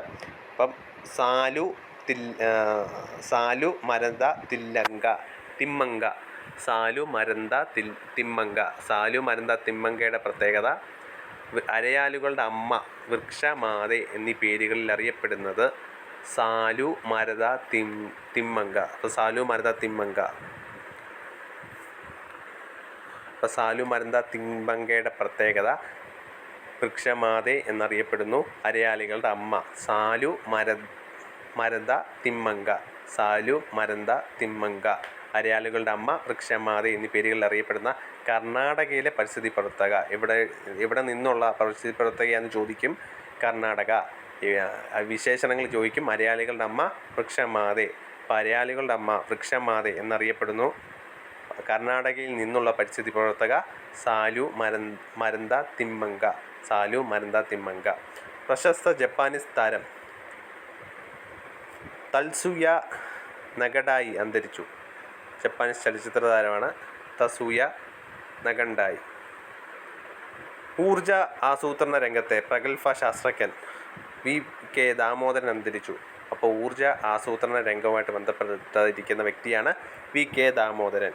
അപ്പം സാലു മരന്ത തിമ്മങ്കയുടെ പ്രത്യേകത അരയാലുകളുടെ അമ്മ, വൃക്ഷമാതേ എന്നീ പേരുകളിൽ അറിയപ്പെടുന്നത് സാലു മരന്ത തിമ്മങ്ക. അപ്പോൾ സാലു മരന്ത തിമ്മങ്കയുടെ പ്രത്യേകത വൃക്ഷമാതേ എന്നറിയപ്പെടുന്നു. അരയാലുകളുടെ അമ്മ സാലു മരന്ത തിമ്മങ്ക. അരയാലുകളുടെ അമ്മ, വൃക്ഷമാതേ എന്നീ പേരുകളിൽ അറിയപ്പെടുന്ന കർണാടകയിലെ പരിസ്ഥിതി പ്രവർത്തക. ഇവിടെ നിന്നുള്ള പരിസ്ഥിതി പ്രവർത്തകയാണെന്ന് ചോദിക്കും. കർണാടക വിശേഷണങ്ങൾ ചോദിക്കും. അരയാലുകളുടെ അമ്മ, വൃക്ഷമാതേ. അപ്പോൾ അരയാലുകളുടെ അമ്മ, വൃക്ഷമാതേ എന്നറിയപ്പെടുന്നു കർണാടകയിൽ നിന്നുള്ള പരിസ്ഥിതി പ്രവർത്തക സാലു മരന്ത തിമ്മങ്ക. പ്രശസ്ത ജപ്പാനീസ് താരം തത്സുയ നഗഡായി അന്തരിച്ചു. ജപ്പാനീസ് ചലച്ചിത്ര താരമാണ് തസുയ നഗഡായി. ഊർജ ആസൂത്രണ രംഗത്തെ പ്രഗത്ഭ ശാസ്ത്രജ്ഞൻ VK ദാമോദരൻ അന്തരിച്ചു. അപ്പോൾ ഊർജ ആസൂത്രണ രംഗവുമായിട്ട് ബന്ധപ്പെട്ടിരിക്കുന്ന വ്യക്തിയാണ് VK ദാമോദരൻ.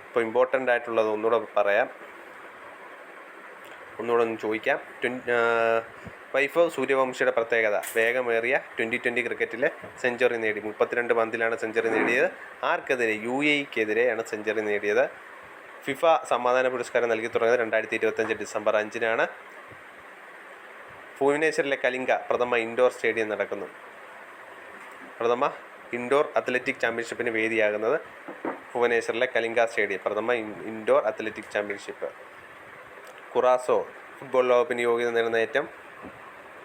ഇപ്പോൾ ഇമ്പോർട്ടൻ്റ് ആയിട്ടുള്ളത് ഒന്നുകൂടെ ഒന്ന് ചോദിക്കാം. വൈഭവ് സൂര്യവംശിയുടെ പ്രത്യേകത വേഗമേറിയ 2020 ക്രിക്കറ്റിൽ സെഞ്ചുറി നേടി. 32 പന്തിലാണ് സെഞ്ചുറി നേടിയത്. ആർക്കെതിരെ? UAEക്കെതിരെയാണ് സെഞ്ചുറി നേടിയത്. ഫിഫ സമാധാന പുരസ്കാരം നൽകി തുടങ്ങിയത് 2025 ഡിസംബർ 5-നാണ്. ഭുവനേശ്വറിലെ കലിംഗ പ്രഥമ ഇൻഡോർ സ്റ്റേഡിയം നടക്കുന്നു. പ്രഥമ ഇൻഡോർ അത്ലറ്റിക് ചാമ്പ്യൻഷിപ്പിന് വേദിയാകുന്നത് ഭുവനേശ്വറിലെ കലിംഗ സ്റ്റേഡിയം. പ്രഥമ ഇൻഡോർ അത്ലറ്റിക് ചാമ്പ്യൻഷിപ്പ്. കുറാസോ ഫുട്ബോൾ ലോകകപ്പിന് യോഗ്യത നേടുന്ന ഏറ്റവും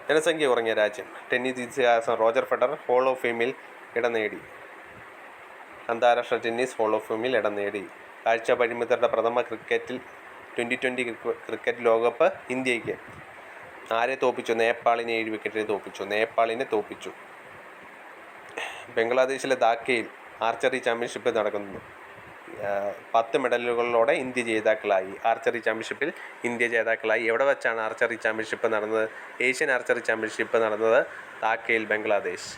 ജനസംഖ്യ കുറഞ്ഞ രാജ്യം. ടെന്നീസ് ഇതിഹാസം റോജർ ഫെഡറർ ഹോൾ ഓഫ് ഫെയിമിൽ ഇടം നേടി. അന്താരാഷ്ട്ര ടെന്നീസ് ഹോൾ ഓഫ് ഫെയിമിൽ ഇടം നേടി. കാഴ്ച പരിമിതരുടെ പ്രഥമ 2020 ക്രിക്കറ്റ് ലോകകപ്പ് ഇന്ത്യക്ക്. ആരെ തോപ്പിച്ചു? നേപ്പാളിനെ 7 വിക്കറ്റിന് തോപ്പിച്ചു. ബംഗ്ലാദേശിലെ ധാക്കയിൽ ആർച്ചറി ചാമ്പ്യൻഷിപ്പ് നടക്കുന്നു. 10 മെഡലുകളോടെ ഇന്ത്യ ജേതാക്കളായി. ആർച്ചറി ചാമ്പ്യൻഷിപ്പിൽ ഇന്ത്യ ജേതാക്കളായി. എവിടെ വെച്ചാണ് ആർച്ചറി ചാമ്പ്യൻഷിപ്പ് നടന്നത്? ഏഷ്യൻ ആർച്ചറി ചാമ്പ്യൻഷിപ്പ് നടന്നത് ധാക്കയിൽ, ബംഗ്ലാദേശ്.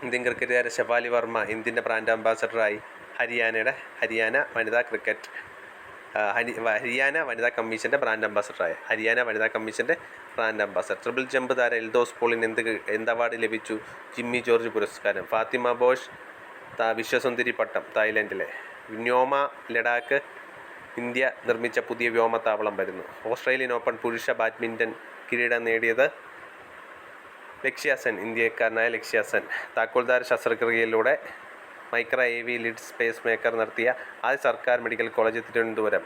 ഇന്ത്യൻ ക്രിക്കറ്റ് താരം ഷെഫാലി വർമ്മ ഇന്ത്യൻ്റെ ബ്രാൻഡ് അംബാസഡറായി. ഹരിയാന വനിതാ ക്രിക്കറ്റ് ഹരിയാന വനിതാ കമ്മീഷൻ്റെ ബ്രാൻഡ് അംബാസഡറായ ട്രിപ്പിൾ ജമ്പ് താരം എൽദോസ് പോളിന് എന്ത് അവാർഡ് ലഭിച്ചു? ജിമ്മി ജോർജ് പുരസ്കാരം. ഫാത്തിമ ബോഷ് വിശ്വസുന്ദരി പട്ടം തായ്ലൻഡിലെ. വ്യോമ ലഡാക്ക് ഇന്ത്യ നിർമ്മിച്ച പുതിയ വ്യോമത്താവളം വരുന്നു. ഓസ്ട്രേലിയൻ ഓപ്പൺ പുരുഷ ബാഡ്മിൻ്റൺ കിരീടം നേടിയത് ലക്ഷ്യ സെൻ, ഇന്ത്യക്കാരനായ ലക്ഷ്യ സെൻ. താക്കോൽദാര ശസ്ത്രക്രിയയിലൂടെ micro AV leadless pacemaker നടത്തിയ ആദ്യ സർക്കാർ മെഡിക്കൽ കോളേജ് തിരുവനന്തപുരം.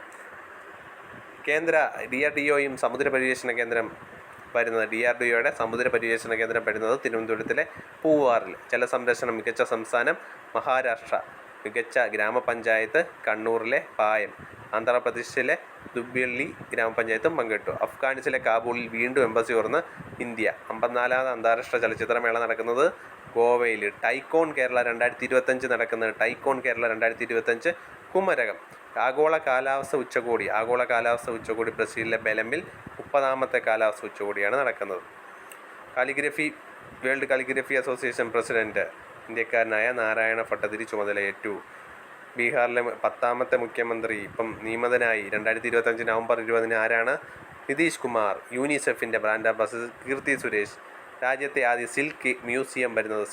കേന്ദ്ര DRDOയും സമുദ്ര പര്യവേഷണ കേന്ദ്രം വരുന്നത് DRDOയുടെ സമുദ്ര പര്യവേഷണ കേന്ദ്രം വരുന്നത് തിരുവനന്തപുരത്തിലെ പൂവാറിൽ. ജലസംരക്ഷണം മികച്ച സംസ്ഥാനം മഹാരാഷ്ട്ര. മികച്ച ഗ്രാമപഞ്ചായത്ത് കണ്ണൂരിലെ പായം. ആന്ധ്രാപ്രദേശിലെ ദുബ്ബള്ളി ഗ്രാമപഞ്ചായത്തും പങ്കിട്ടു. അഫ്ഗാനിസ്ഥാനിലെ കാബൂളിൽ വീണ്ടും എംബസി തുറന്ന് ഇന്ത്യ. 54ാമത് അന്താരാഷ്ട്ര ചലച്ചിത്രമേള നടക്കുന്നത് ഗോവയിൽ. ടൈക്കോൺ കേരള 2025 നടക്കുന്നത്. ടൈക്കോൺ കേരള 2025 കുമരകം. ആഗോള കാലാവസ്ഥ ഉച്ചകോടി ബ്രസീലിലെ ബെലമിൽ 30ാമത്തെ കാലാവസ്ഥ ഉച്ചകോടിയാണ് നടക്കുന്നത്. വേൾഡ് കാലിഗ്രഫി അസോസിയേഷൻ പ്രസിഡന്റ് ഇന്ത്യക്കാരനായ നാരായണ ഭട്ടതിരി ചുമതലയേറ്റു. ബീഹാറിലെ 10ാമത്തെ മുഖ്യമന്ത്രി ഇപ്പം നിയമിതനായി. 2025 നവംബർ 20 ആരാണ്? നിതീഷ് കുമാർ. യൂണിസെഫിൻ്റെ brand ambassador Keerthy Suresh. രാജ്യത്തെ ആദ്യ സിൽക്ക് മ്യൂസിയം വരുന്നത്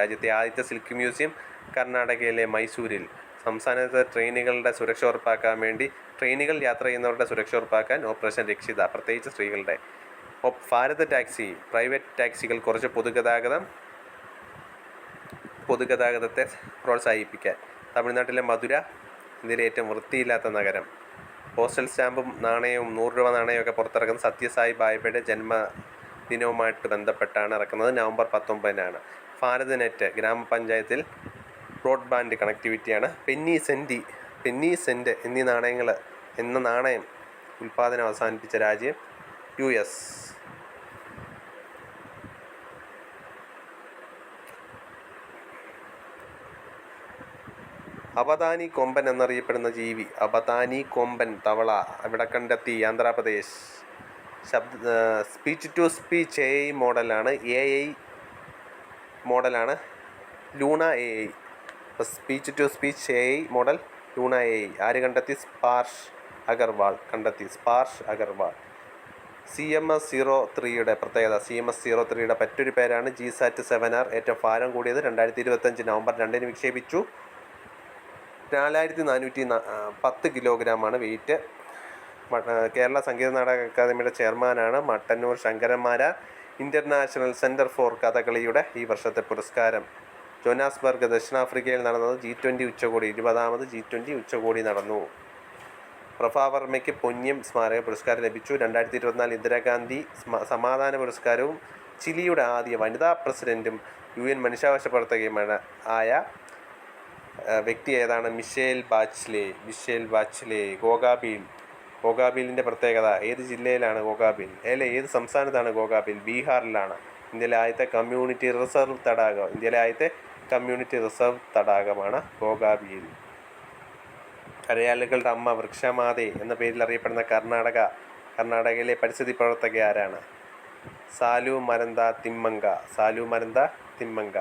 രാജ്യത്തെ ആദ്യത്തെ സിൽക്ക് മ്യൂസിയം കർണാടകയിലെ മൈസൂരിൽ. സംസ്ഥാനത്ത് ട്രെയിനുകൾ യാത്ര ചെയ്യുന്നവരുടെ സുരക്ഷ ഉറപ്പാക്കാൻ ഓപ്പറേഷൻ രക്ഷിത, പ്രത്യേകിച്ച് സ്ത്രീകളുടെ. ഭാരത് ടാക്സി, പ്രൈവറ്റ് ടാക്സികൾ കുറച്ച് പൊതുഗതാഗതത്തെ പ്രോത്സാഹിപ്പിക്കാൻ. തമിഴ്നാട്ടിലെ മധുര ഇന്ത്യയിലെ ഏറ്റവും വൃത്തിയില്ലാത്ത നഗരം. പോസ്റ്റൽ സ്റ്റാമ്പും നാണയവും 100 രൂപ നാണയമൊക്കെ പുറത്തിറക്കുന്നത് സത്യസായി ബായയുടെ ജന്മദിനവുമായിട്ട് ബന്ധപ്പെട്ടാണ് ഇറക്കുന്നത്. നവംബർ 19 ഭാരത് നെറ്റ് ഗ്രാമപഞ്ചായത്തിൽ ബ്രോഡ്ബാൻഡ് കണക്ടിവിറ്റിയാണ്. പെന്നി സെൻറ്റ് എന്ന നാണയം ഉൽപ്പാദനം അവസാനിപ്പിച്ച രാജ്യം US. അബദാനി കൊമ്പൻ എന്നറിയപ്പെടുന്ന ജീവി. അബദാനി കൊമ്പൻ തവള ഇവിടെ കണ്ടെത്തി. Andhra Pradesh. Speech to speech AI മോഡലാണ് Luna AI. Speech to speech AI model Luna AI ആര് കണ്ടെത്തി? സ്പാർഷ് അഗർവാൾ. CMS-03യുടെ പ്രത്യേകത. CMS-03യുടെ മറ്റൊരു പേരാണ് GSAT 7R. ഏറ്റവും ഭാരം കൂടിയത് 2025 നവംബർ 2 വിക്ഷേപിച്ചു. 4410 കിലോഗ്രാമാണ് വെയിറ്റ്. കേരള സംഗീത നാടക അക്കാദമിയുടെ ചെയർമാനാണ് മട്ടന്നൂർ ശങ്കരന്മാരാർ. ഇൻ്റർനാഷണൽ സെൻറ്റർ ഫോർ കഥകളിയുടെ ഈ വർഷത്തെ പുരസ്കാരം. ജോനാസ്ബർഗ് ദക്ഷിണാഫ്രിക്കയിൽ നടന്നത് G20 ഉച്ചകോടി. 20ാമത് G20 ഉച്ചകോടി നടന്നു. പ്രഭാവർമ്മയ്ക്ക് പൊന്ന്യം സ്മാരക പുരസ്കാരം ലഭിച്ചു. 2024 ഇന്ദിരാഗാന്ധി സമാധാന പുരസ്കാരവും. ചിലിയുടെ ആദ്യ വനിതാ പ്രസിഡന്റും UN മനുഷ്യാവകാശ പ്രവർത്തകയുമാണ് ആയ വ്യക്തി ഏതാണ്? മിഷേൽ ബാച്ച്ലെ. ഗോഗാബീലിൻ്റെ പ്രത്യേകത. ഏത് ജില്ലയിലാണ് ഗോഗാബീൽ? ഏത് സംസ്ഥാനത്താണ് ഗോഗാബീൽ? ബീഹാറിലാണ്. ഇന്ത്യയിലെ ആദ്യത്തെ കമ്മ്യൂണിറ്റി റിസർവ് തടാകമാണ് ഗോഗാബീൽ. കരയാളുകളുടെ അമ്മ വൃക്ഷമാതേ എന്ന പേരിൽ അറിയപ്പെടുന്ന കർണാടകയിലെ പരിസ്ഥിതി പ്രവർത്തക ആരാണ്? സാലു മരന്ത തിമ്മങ്ക.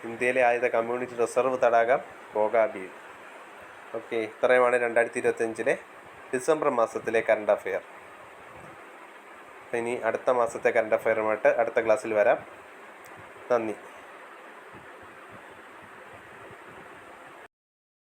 ഇന്ത്യയിലെ ആദ്യത്തെ കമ്മ്യൂണിറ്റി റിസർവ് തടാകം ഗോഗാബീൽ. ഓക്കെ, ഇത്രയുമാണ് 2025 ഡിസംബർ മാസത്തിലെ കറണ്ട് അഫെയർ. ഇനി അടുത്ത മാസത്തെ കറണ്ട് അഫെയറുമായിട്ട് അടുത്ത ക്ലാസ്സിൽ വരാം. നന്ദി.